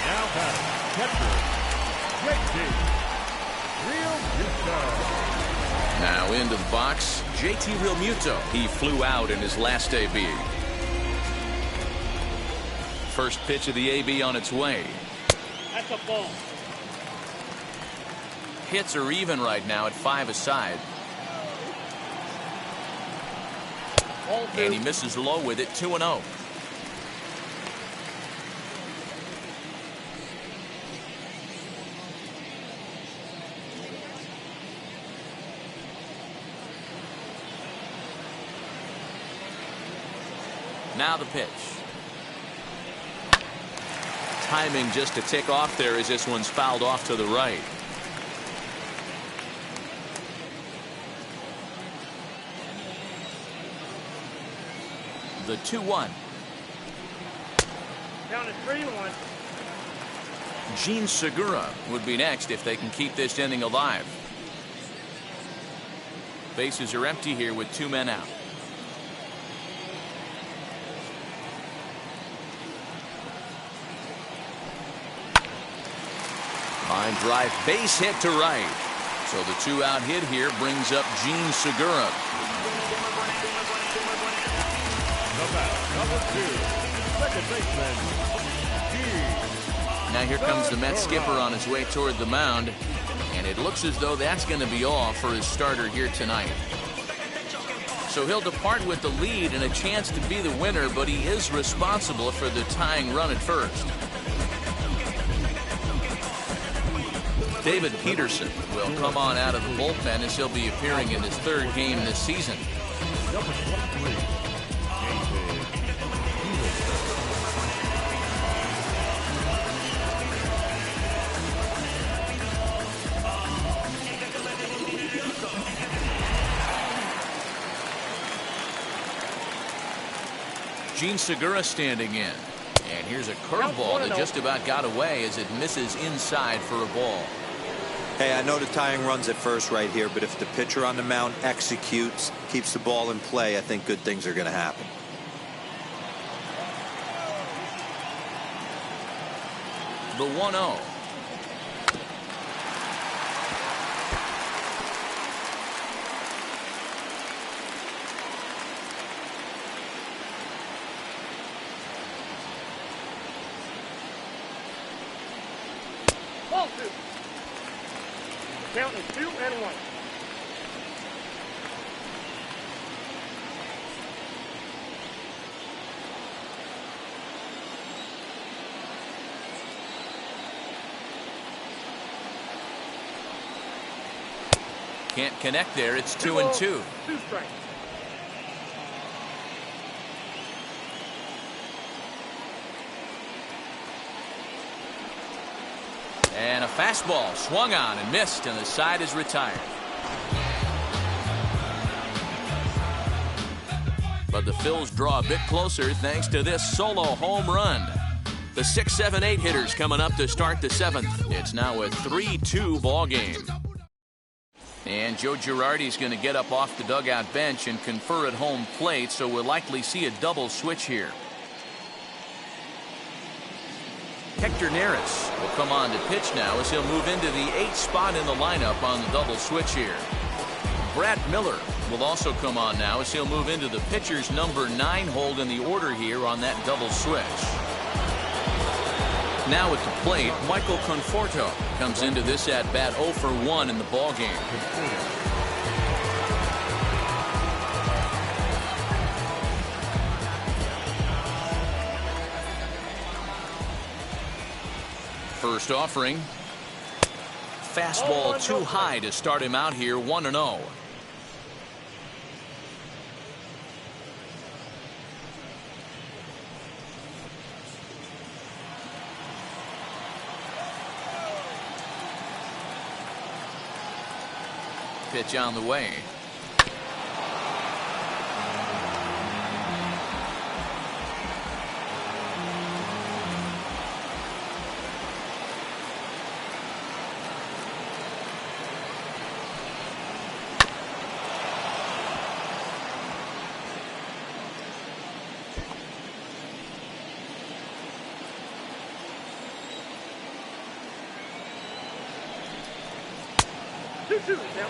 Now batting, catcher, JT Realmuto. Now into the box, JT Realmuto. He flew out in his last AB. First pitch of the AB on its way. That's a ball. Hits are even right now at 5 aside. Ball 2. And he misses low with it, 2-0. Now the pitch. Timing just a tick off there as this one's fouled off to the right. The 2-1. Down to 3-1. Gene Segura would be next if they can keep this inning alive. Bases are empty here with 2 men out. Line drive, base hit to right. So the 2-out hit here brings up Gene Segura. Number 2, second baseman, Now here comes the Mets skipper on his way toward the mound, and it looks as though that's going to be all for his starter here tonight. So he'll depart with the lead and a chance to be the winner, but he is responsible for the tying run at first. David Peterson will come on out of the bullpen as he'll be appearing in his 3rd game this season. number 23, Gene Segura standing in. And here's a curveball that just about got away as it misses inside for a ball. Hey, I know the tying runs at first right here, but if the pitcher on the mound executes, keeps the ball in play, I think good things are going to happen. The 1-0. Ball 2. Count is 2-1. Can't connect there. It's 2-2. 2 strikes. And a fastball swung on and missed, and the side is retired. But the Phils draw a bit closer thanks to this solo home run. The 6, 7, 8 hitters coming up to start the 7th. It's now a 3-2 ball game. And Joe Girardi's going to get up off the dugout bench and confer at home plate, so we'll likely see a double switch here. Hector Neris will come on to pitch now as he'll move into the 8th spot in the lineup on the double switch here. Brad Miller will also come on now as he'll move into the pitcher's number 9 hold in the order here on that double switch. Now at the plate, Michael Conforto comes into this at bat 0 for 1 in the ball game. First offering. Fastball too high to start him out here, 1-0. Pitch on the way. Two now.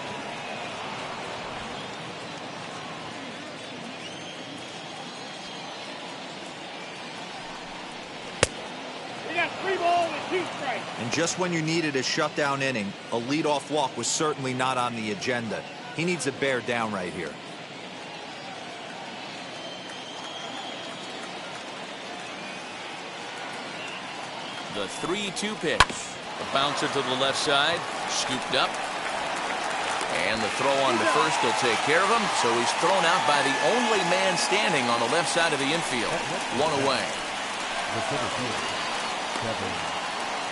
We got 3 balls and 2 strikes. And just when you needed a shutdown inning, a leadoff walk was certainly not on the agenda. He needs to bear down right here. The 3-2 pitch. A bouncer to the left side, scooped up. And the throw on to first will take care of him. So he's thrown out by the only man standing on the left side of the infield. 1 away. The center fielder, Kevin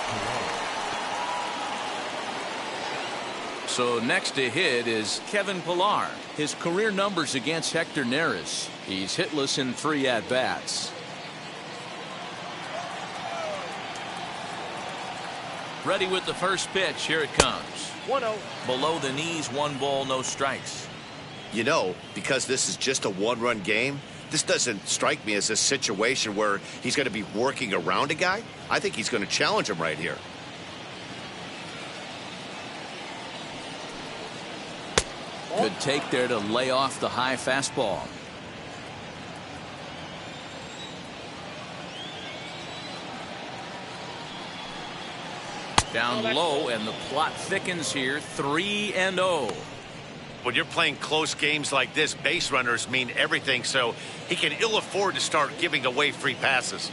Pillar. So next to hit is Kevin Pillar. His career numbers against Hector Neris. He's hitless in 3 at-bats. Ready with the first pitch. Here it comes. 1-0. Below the knees, 1 ball, no strikes. You know, because this is just a one-run game, this doesn't strike me as a situation where he's going to be working around a guy. I think he's going to challenge him right here. Good take there to lay off the high fastball. Down low, and the plot thickens here. 3-0. When you're playing close games like this, base runners mean everything, so he can ill afford to start giving away free passes.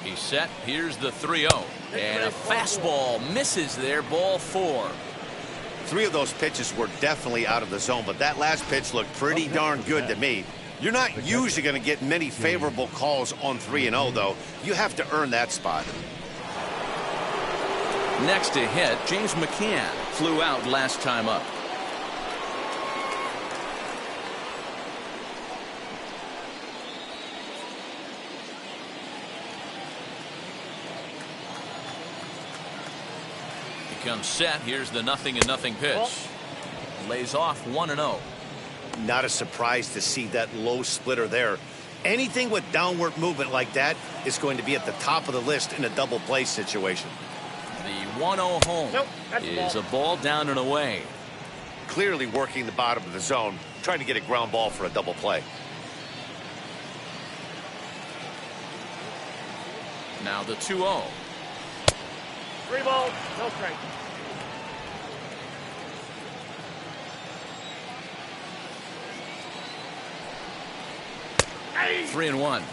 He's set. Here's the 3-0. And a fastball misses there. Ball 4. 3 of those pitches were definitely out of the zone, but that last pitch looked pretty darn good to me. You're not usually going to get many favorable calls on 3-0, though. You have to earn that spot. Next to hit, James McCann flew out last time up. He comes set. Here's the 0-0 pitch. Lays off 1-0. Not a surprise to see that low splitter there. Anything with downward movement like that is going to be at the top of the list in a double play situation. The 1-0 home is a ball down and away. Clearly working the bottom of the zone, trying to get a ground ball for a double play. Now the 2-0. 3 balls, no strikes. Hey! 3-1.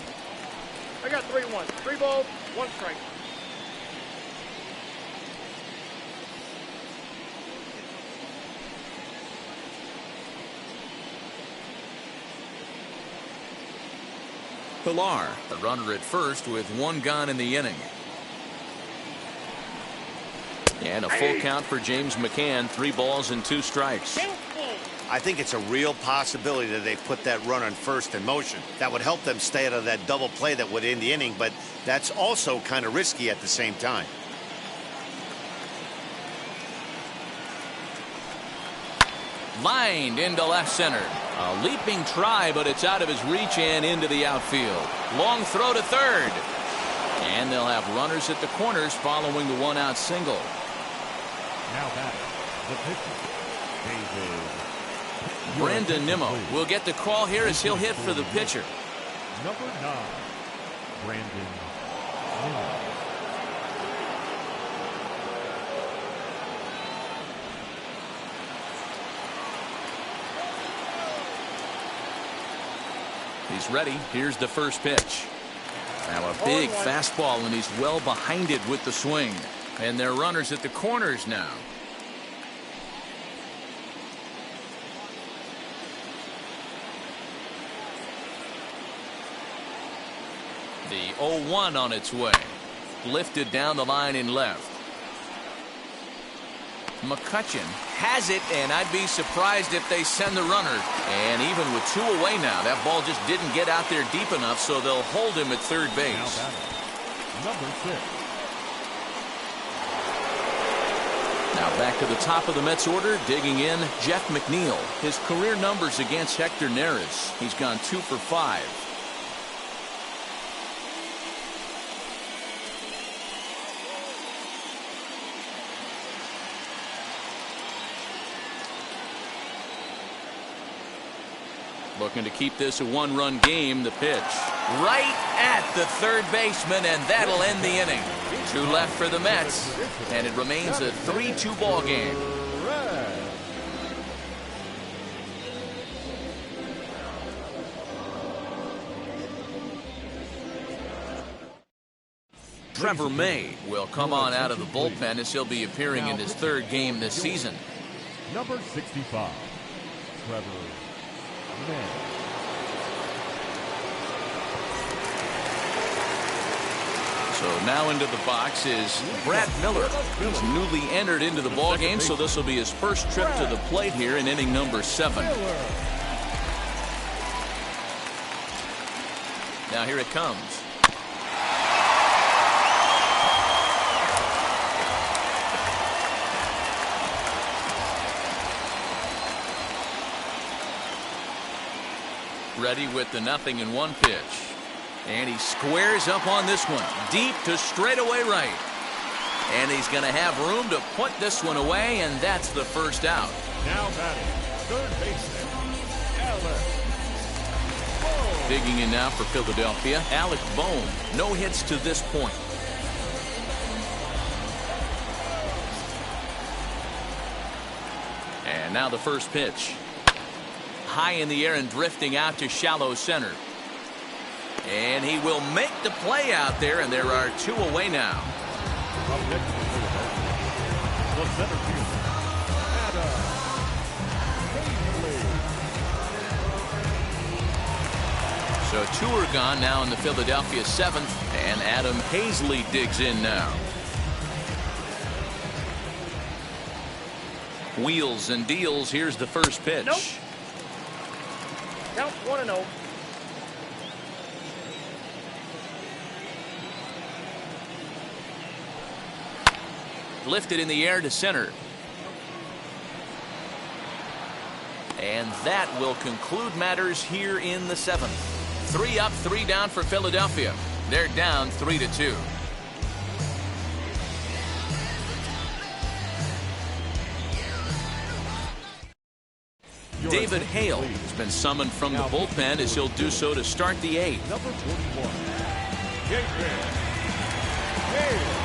I got 3-1. 3 balls, 1 strike. Pillar, the runner at first with 1 gone in the inning. And a full count for James McCann. 3 balls and 2 strikes. I think it's a real possibility that they put that runner on first in motion. That would help them stay out of that double play that would end the inning, but that's also kind of risky at the same time. Lined into left center. A leaping try, but it's out of his reach and into the outfield. Long throw to third. And they'll have runners at the corners following the 1-out single. Now back, the pitcher, David. Brandon Nimmo will get the call here as he'll hit for the pitcher. Number 9, Brandon Nimmo. He's ready. Here's the first pitch. Now a big fastball, and he's well behind it with the swing. And they're runners at the corners now. The 0-1 on its way. Lifted down the line in left. McCutchen has it, and I'd be surprised if they send the runner. And even with 2 away now, that ball just didn't get out there deep enough, so they'll hold him at third base. Number 6. Now back to the top of the Mets order, digging in, Jeff McNeil. His career numbers against Hector Neris. He's gone 2 for 5. Looking to keep this a 1-run game. The pitch right at the third baseman, and that'll end the inning. 2 left for the Mets, and it remains a 3-2 ball game. Trevor May will come on out of the bullpen as he'll be appearing in his 3rd game this season. Number 65, Trevor May. So now into the box is Brad Miller. He's newly entered into the ball game, so this will be his first trip to the plate here in inning number 7. Now here it comes. Ready with the 0-1 pitch. And he squares up on this one. Deep to straightaway right. And he's going to have room to put this one away, and that's the first out. Now batting, third baseman, Alec Bohm. Digging in now for Philadelphia, Alec Bohm. No hits to this point. And now the first pitch. High in the air and drifting out to shallow center. And he will make the play out there, and there are 2 away now. Up next to the center fielder, Adam Hazley. So 2 are gone now in the Philadelphia 7th, and Adam Hazley digs in now. Wheels and deals. Here's the first pitch. Nope. Count 1-0. Lifted in the air to center. And that will conclude matters here in the 7th. 3 up, 3 down for Philadelphia. They're down 3-2. David Hale has been summoned from the bullpen as he'll do so to start the 8th. Number 41, David Hale.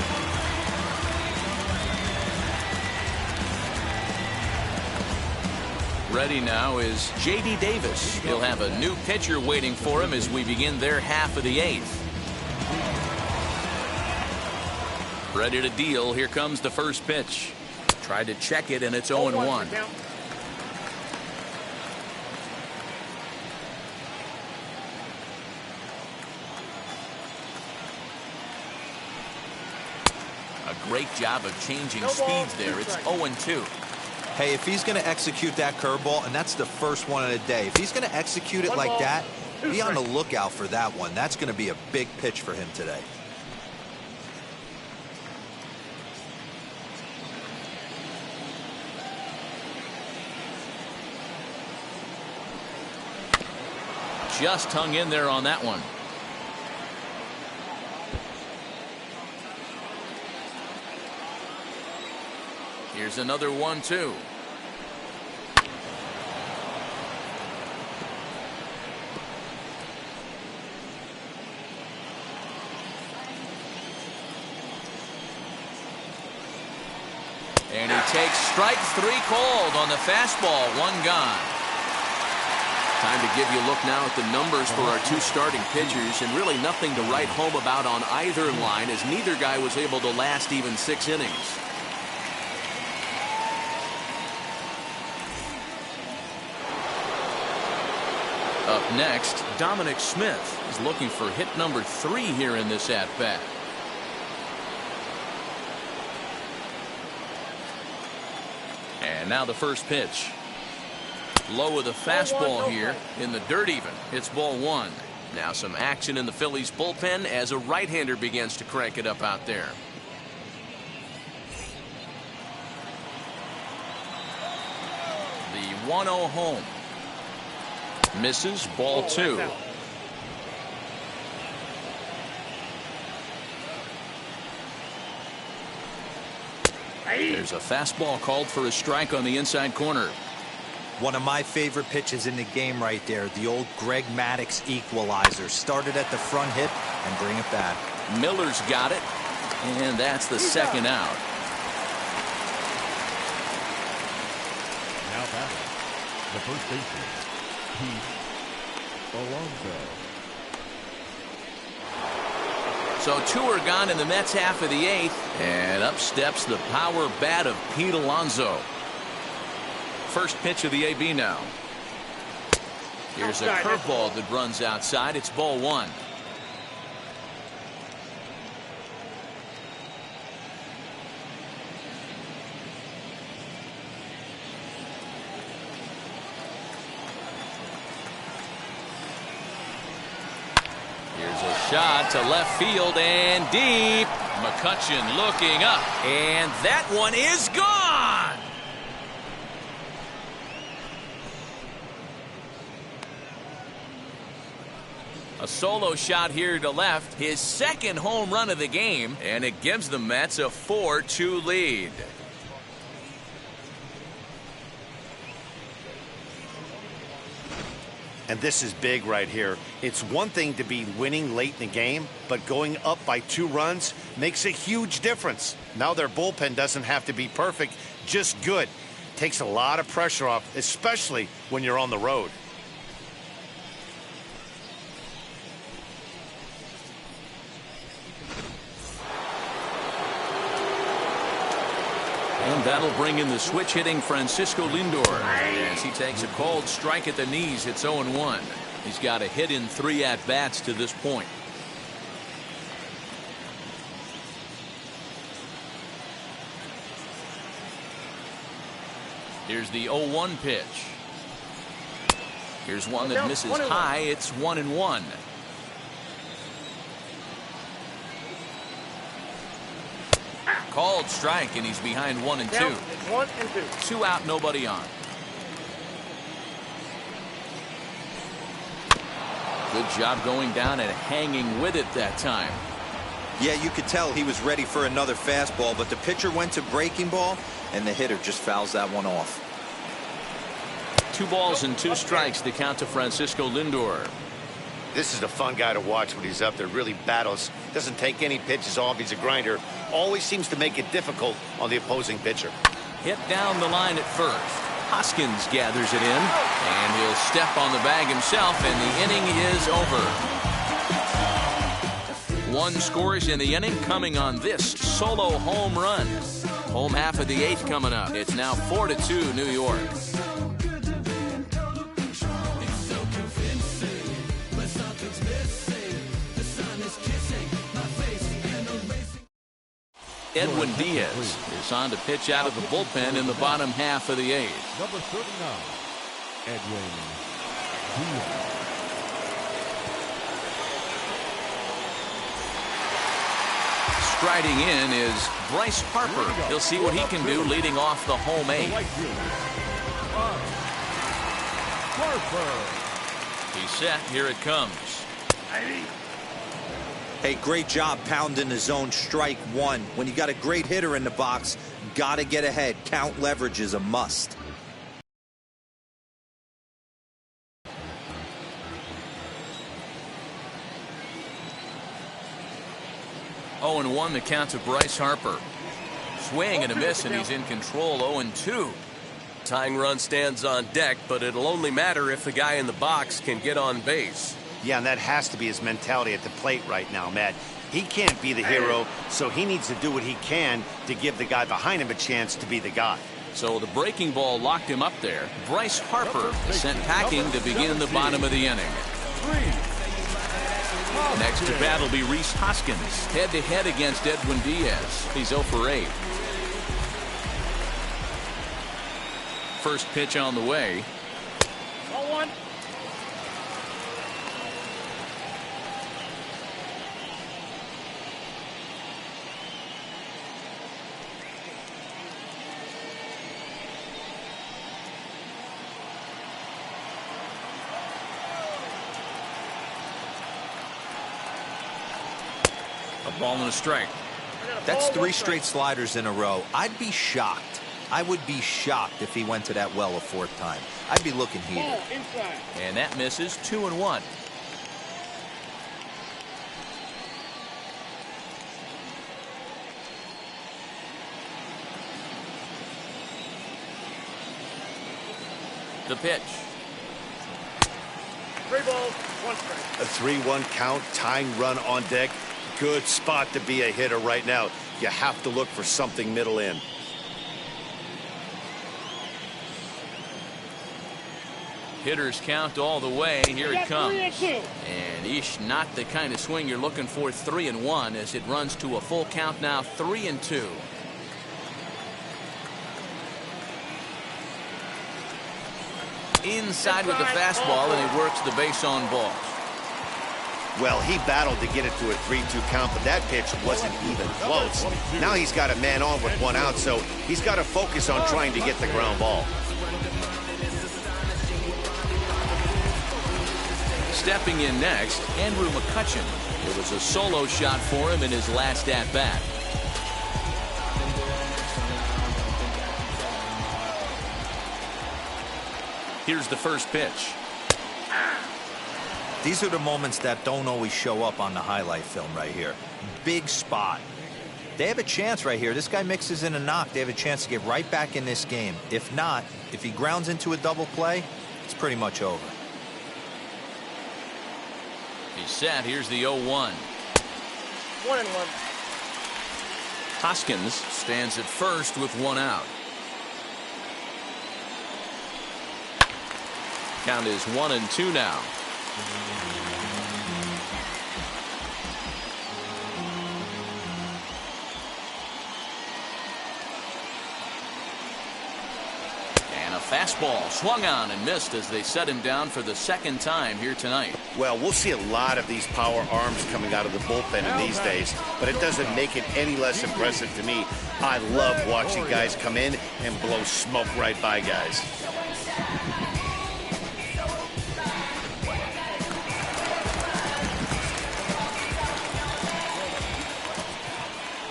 Ready now is J.D. Davis. He'll have a new pitcher waiting for him as we begin their half of the 8th. Ready to deal. Here comes the first pitch. Tried to check it, and it's 0-1. A great job of changing speeds there. It's 0-2. Hey, if he's going to execute that curveball, and that's the first one of the day, if he's going to execute it like that, be on the lookout for that one. That's going to be a big pitch for him today. Just hung in there on that one. Here's another 1-2. And he takes strike 3 called on the fastball. 1 gone. Time to give you a look now at the numbers for our two starting pitchers, and really nothing to write home about on either line, as neither guy was able to last even 6 innings. Up next, Dominic Smith is looking for hit number 3 here in this at-bat. And now the first pitch. Low with a fastball here in the dirt even. It's ball 1. Now some action in the Phillies bullpen as a right-hander begins to crank it up out there. The 1-0 home. Misses, ball 2. There's a fastball called for a strike on the inside corner. One of my favorite pitches in the game right there. The old Greg Maddux equalizer. Started at the front hip and bring it back. Miller's got it, and that's the second out. Now batting, the first baseman, Pete Alonso. So 2 are gone in the Mets half of the 8th, and up steps the power bat of Pete Alonso. First pitch of the AB now. Here's a curveball that runs outside. It's ball 1. Here's a shot to left field and deep. McCutchen looking up, and that one is gone. A solo shot here to left, his second home run of the game, and it gives the Mets a 4-2 lead. And this is big right here. It's one thing to be winning late in the game, but going up by 2 runs makes a huge difference. Now their bullpen doesn't have to be perfect, just good. Takes a lot of pressure off, especially when you're on the road. And that'll bring in the switch hitting Francisco Lindor as he takes a called strike at the knees. It's 0-1. He's got a hit in 3 at-bats to this point. Here's the 0-1 pitch. Here's one that misses high. It's 1-1. Called strike, and he's behind 1-2. 1-2. 2 out, nobody on. Good job going down and hanging with it that time. Yeah, you could tell he was ready for another fastball, but the pitcher went to breaking ball, and the hitter just fouls that one off. 2 balls and 2 strikes to count to Francisco Lindor. This is a fun guy to watch when he's up there. Really battles. Doesn't take any pitches off. He's a grinder. Always seems to make it difficult on the opposing pitcher. Hit down the line at first. Hoskins gathers it in, and he'll step on the bag himself, and the inning is over. 1 scores in the inning, coming on this solo home run. Home half of the 8th coming up. It's now 4-2 New York. Edwin Diaz is on to pitch out of the bullpen in the bottom half of the 8th. Number 39, Edwin Diaz. Striding in is Bryce Harper. He'll see what he can do leading off the home 8. Harper. He's set. Here it comes. Hey, great job pounding the zone. Strike 1. When you got a great hitter in the box, got to get ahead. Count leverage is a must. Oh, and 1 the count to Bryce Harper. Swing and a miss, and he's in control. 0-2. Tying run stands on deck, but it'll only matter if the guy in the box can get on base. Yeah, and that has to be his mentality at the plate right now, Matt. He can't be the hero, so he needs to do what he can to give the guy behind him a chance to be the guy. So the breaking ball locked him up there. Bryce Harper is sent packing to begin the bottom of the inning. Next to bat will be Rhys Hoskins, head-to-head against Edwin Diaz. He's 0 for 8. First pitch on the way. 0-1. A ball and a strike. That's 3 straight sliders in a row. I'd be shocked. I would be shocked if he went to that well a 4th time. I'd be looking heated. And that misses. 2-1. The pitch. 3 balls, 1 strike. A 3-1 count, tying run on deck. Good spot to be a hitter right now. You have to look for something middle in. Hitters count all the way. Here it comes. 3-2. And not the kind of swing you're looking for. 3-1 as it runs to a full count now. 3-2. Inside with the fastball, and he works the base on balls. Well, he battled to get it to a 3-2 count, but that pitch wasn't even close. Now he's got a man on with 1 out, so he's got to focus on trying to get the ground ball. Stepping in next, Andrew McCutchen. It was a solo shot for him in his last at-bat. Here's the first pitch. These are the moments that don't always show up on the highlight film right here. Big spot. They have a chance right here. This guy mixes in a knock. They have a chance to get right back in this game. If not, if he grounds into a double play, it's pretty much over. He's set. Here's the 0-1. 1-1. Hoskins stands at first with 1 out. Count is 1-2 now. And a fastball swung on and missed as they set him down for the 2nd time here tonight. Well, we'll see a lot of these power arms coming out of the bullpen in these days, but it doesn't make it any less impressive to me. I love watching guys come in and blow smoke right by guys.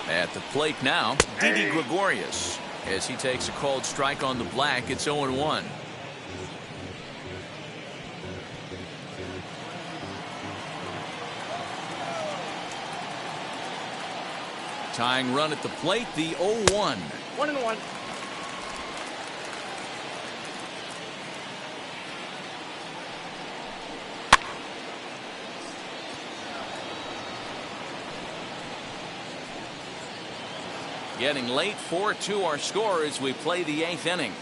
At the plate now, Didi Gregorius. As he takes a called strike on the black, it's 0-1. Tying run at the plate, the 0-1. 1-1. Getting late, 4-2 our score as we play the 8th inning.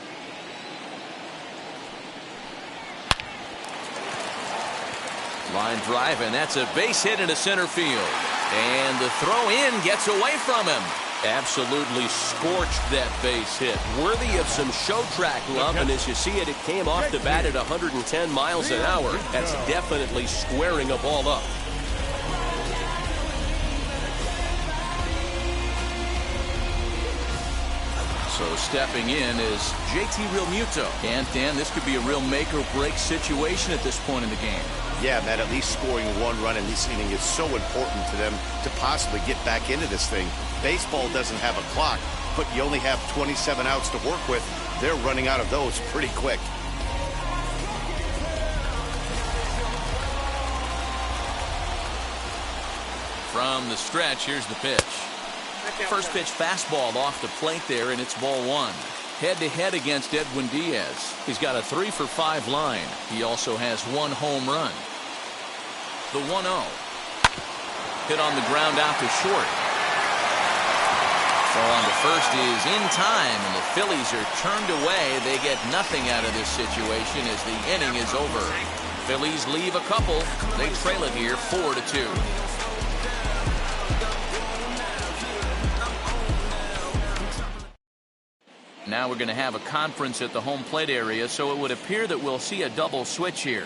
Line drive, and that's a base hit into center field. And the throw in gets away from him. Absolutely scorched that base hit. Worthy of some show track love, and as you see it, it came off the bat at 110 miles an hour. That's definitely squaring a ball up. So stepping in is JT Realmuto. And Dan, this could be a real make or break situation at this point in the game. Yeah, Matt, at least scoring 1 run in this inning is so important to them to possibly get back into this thing. Baseball doesn't have a clock, but you only have 27 outs to work with. They're running out of those pretty quick. From the stretch, here's the pitch. First pitch fastball off the plate there, and it's ball 1. head-to-head against Edwin Diaz. He's got a 3-for-5 line. He also has 1 home run. The 1-0. Hit on the ground out to short. Throw on to first is in time, and the Phillies are turned away. They get nothing out of this situation as the inning is over. Phillies leave a couple. They trail it here 4-2. Now we're going to have a conference at the home plate area, so it would appear that we'll see a double switch here.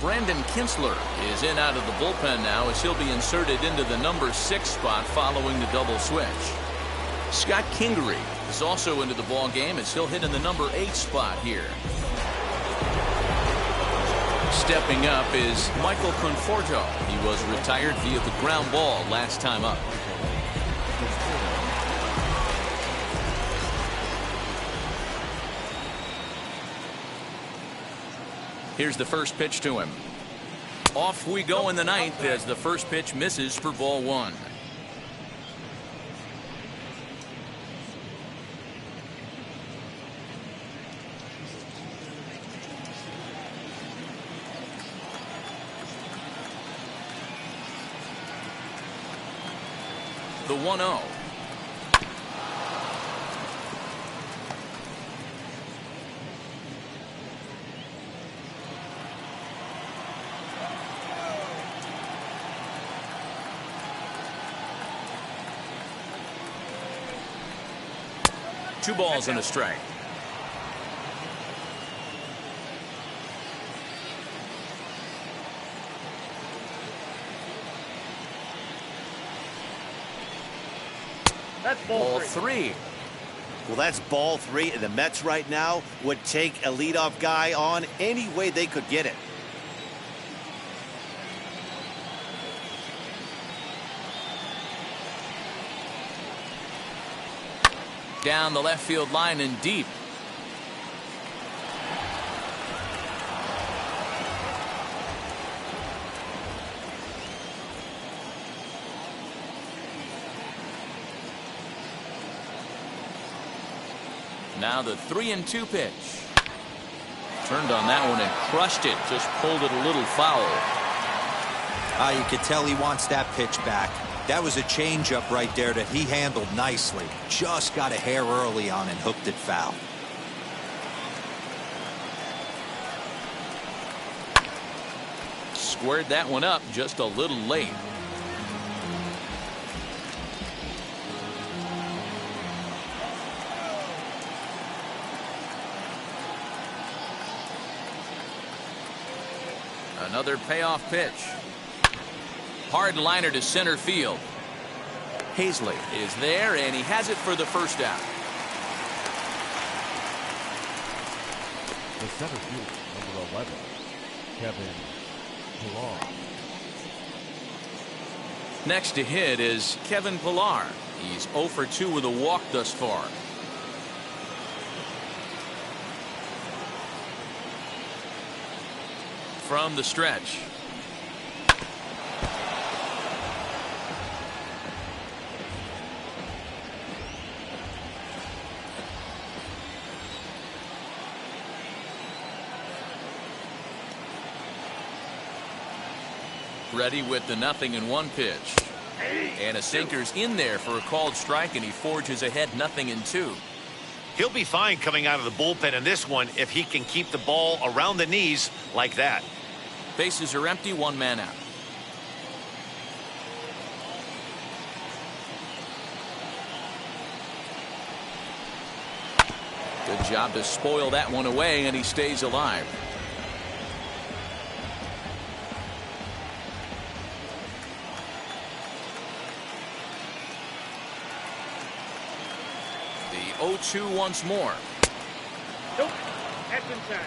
Brandon Kinsler is in out of the bullpen now as he'll be inserted into the number 6 spot following the double switch. Scott Kingery is also into the ball game as he'll hit in the number 8 spot here. Stepping up is Michael Conforto. He was retired via the ground ball last time up. Here's the first pitch to him. Off we go in the ninth as the first pitch misses for ball 1. The 1-0. Two balls and a strike. That's ball 3. Well, that's ball 3, and the Mets right now would take a leadoff guy on any way they could get it. Down the left field line and deep. Now the 3-2 pitch. Turned on that one and crushed it. Just pulled it a little foul. You could tell he wants that pitch back. That was a changeup right there that he handled nicely. Just got a hair early on and hooked it foul. Squared that one up just a little late. Another payoff pitch. Hard liner to center field. Hazley is there, and he has it for the first out. The center fielder, number 11, Kevin Pillar. Next to hit is Kevin Pillar. He's 0 for 2 with a walk thus far. From the stretch. Ready with the 0-1 pitch. And a sinker's in there for a called strike, and he forges ahead 0-2. He'll be fine coming out of the bullpen in this one if he can keep the ball around the knees like that. Bases are empty, 1 man out. Good job to spoil that one away, and he stays alive. The 0-2 once more. Nope. That's inside.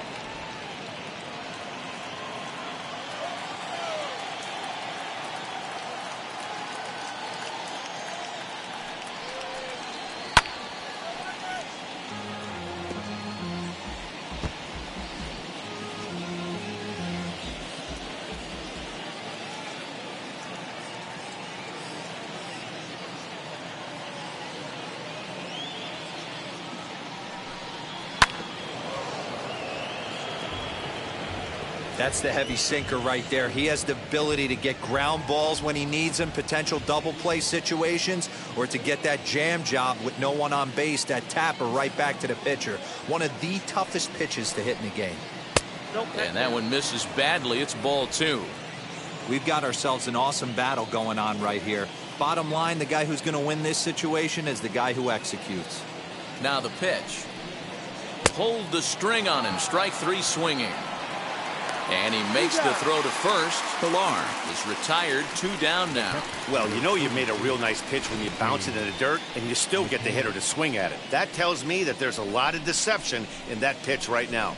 That's the heavy sinker right there. He has the ability to get ground balls when he needs them, potential double play situations, or to get that jam job with no one on base, that tapper right back to the pitcher. One of the toughest pitches to hit in the game. And that one misses badly. It's ball 2. We've got ourselves an awesome battle going on right here. Bottom line, the guy who's going to win this situation is the guy who executes. Now the pitch. Pulled the string on him. Strike 3 swinging. And he makes the throw to first. Pilar is retired, 2 down now. Well, you know you made a real nice pitch when you bounce it in the dirt and you still get the hitter to swing at it. That tells me that there's a lot of deception in that pitch right now.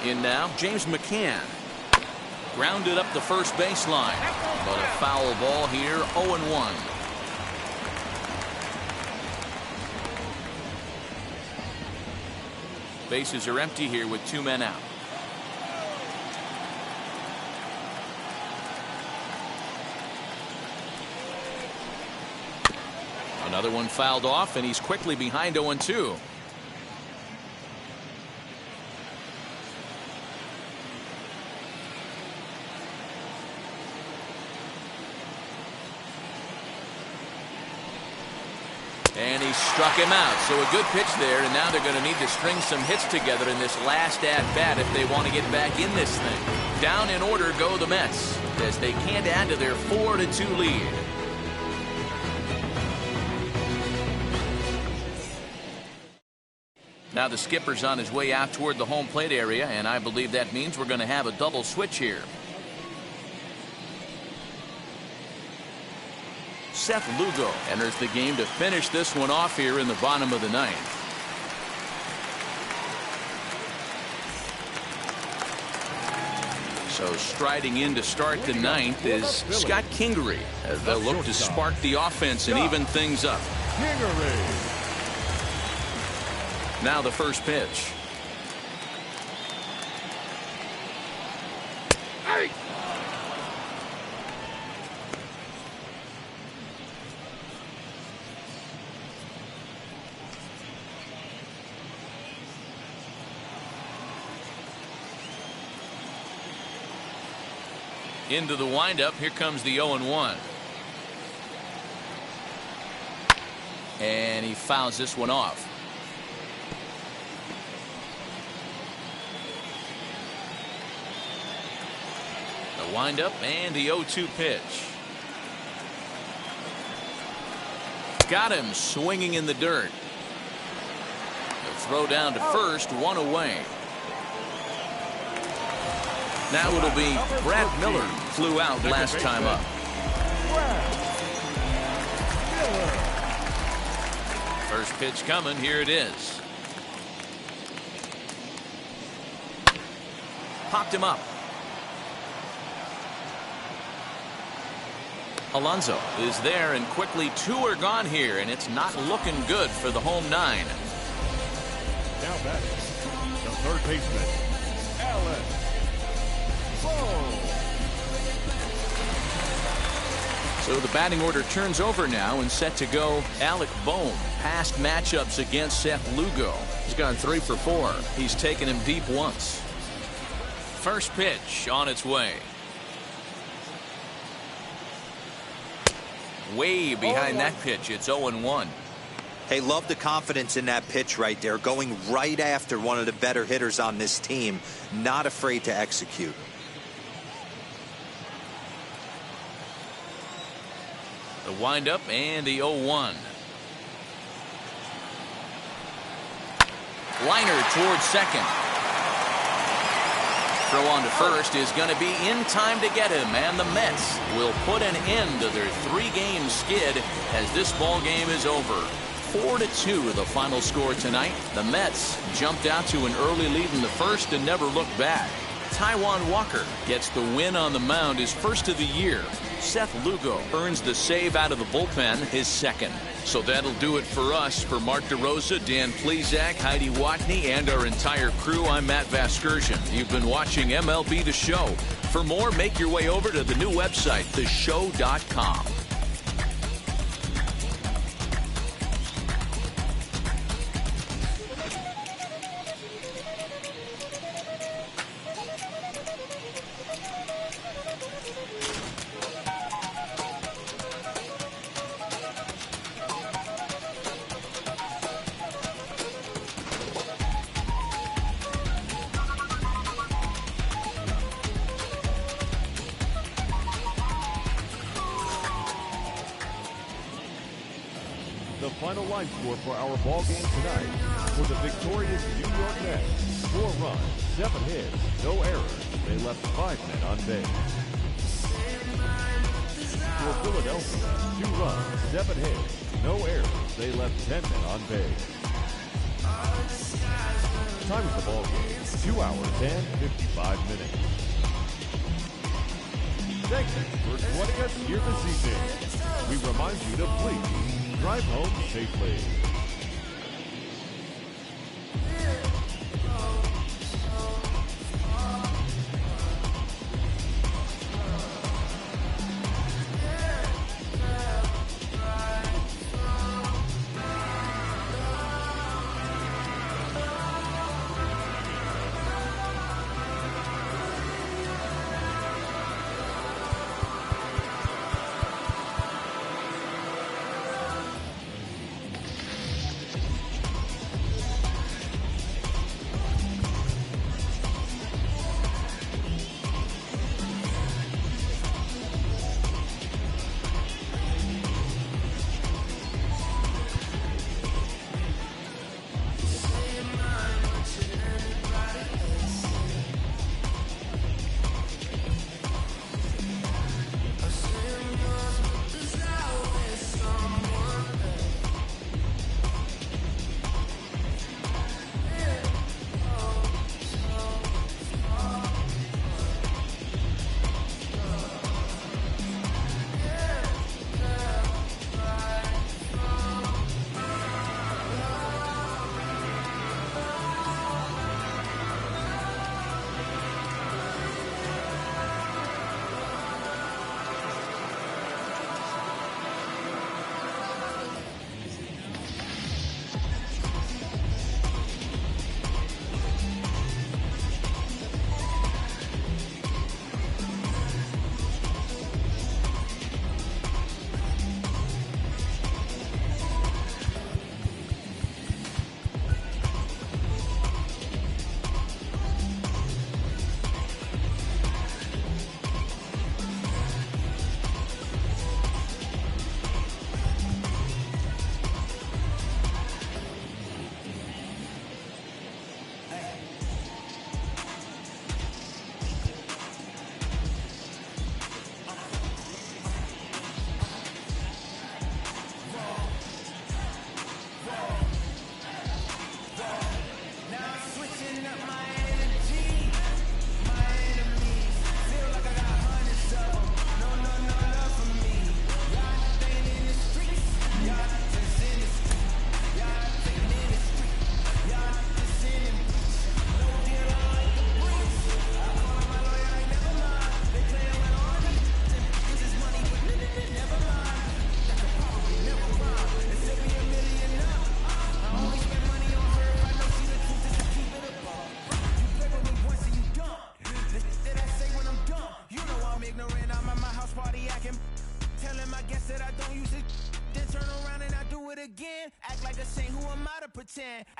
In now, James McCann. Grounded up the first baseline. But a foul ball here, 0-1. Bases are empty here with 2 men out. Another one fouled off, and he's quickly behind 0-2. And he struck him out. So a good pitch there, and now they're going to need to string some hits together in this last at-bat if they want to get back in this thing. Down in order go the Mets, as they can't add to their 4-2 lead. Now the skipper's on his way out toward the home plate area, and I believe that means we're going to have a double switch here. Seth Lugo enters the game to finish this one off here in the bottom of the 9th. So striding in to start the 9th is Scott Kingery, as they'll look to spark the offense and even things up. Now the first pitch. Into the windup. Here comes the 0-1. And he fouls this one off. The windup and the 0-2 pitch. Got him swinging in the dirt. The throw down to first, 1 away. Now it'll be Brad Miller, flew out last time up. First pitch coming, here it is. Popped him up. Alonso is there, and quickly 2 are gone here, and it's not looking good for the home 9. Now batting, the third baseman, Alan. So the batting order turns over now, and set to go Alec Bohm. Past matchups against Seth Lugo. He's gone 3 for 4. He's taken him deep once. First pitch on its way. Way behind that pitch. It's 0-1. Hey, love the confidence in that pitch right there. Going right after one of the better hitters on this team. Not afraid to execute. The windup and the 0-1. Liner towards second. Throw on to first is going to be in time to get him, and the Mets will put an end to their 3-game skid as this ball game is over. 4-2 the final score tonight. The Mets jumped out to an early lead in the first and never looked back. Taijuan Walker gets the win on the mound, his first of the year. Seth Lugo earns the save out of the bullpen, his second. So that'll do it for us. For Mark DeRosa, Dan Plesac, Heidi Watney, and our entire crew, I'm Matt Vasgersian. You've been watching MLB The Show. For more, make your way over to the new website, theshow.com. The final line score for our ball game tonight: for the victorious New York Mets, 4 runs, 7 hits, no errors. They left 5 men on base. For Philadelphia, 2 runs, 7 hits, no errors. They left 10 men on base. Time of the ball game: 2 hours and 55 minutes. Thank you for joining us here this evening. We remind you to please drive home safely.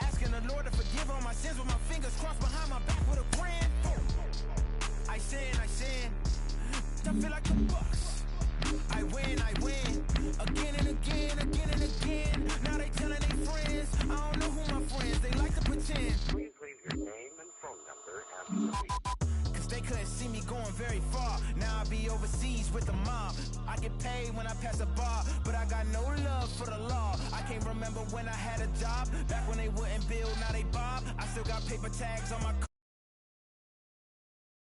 Asking the Lord to forgive all my sins with my fingers crossed behind my back with a grin. I sin. I feel like the Bucks. I win. Again and again. Now they telling their friends. I don't know who my friends. They like to pretend. Please leave your name and phone number after the beep. Cause they couldn't see me going very far. Now I be overseas with the mob. I get paid when I pass a bar, but I got no love for the law. I can't remember when I had a job. Back when they wouldn't build, now they bob. I still got paper tags on my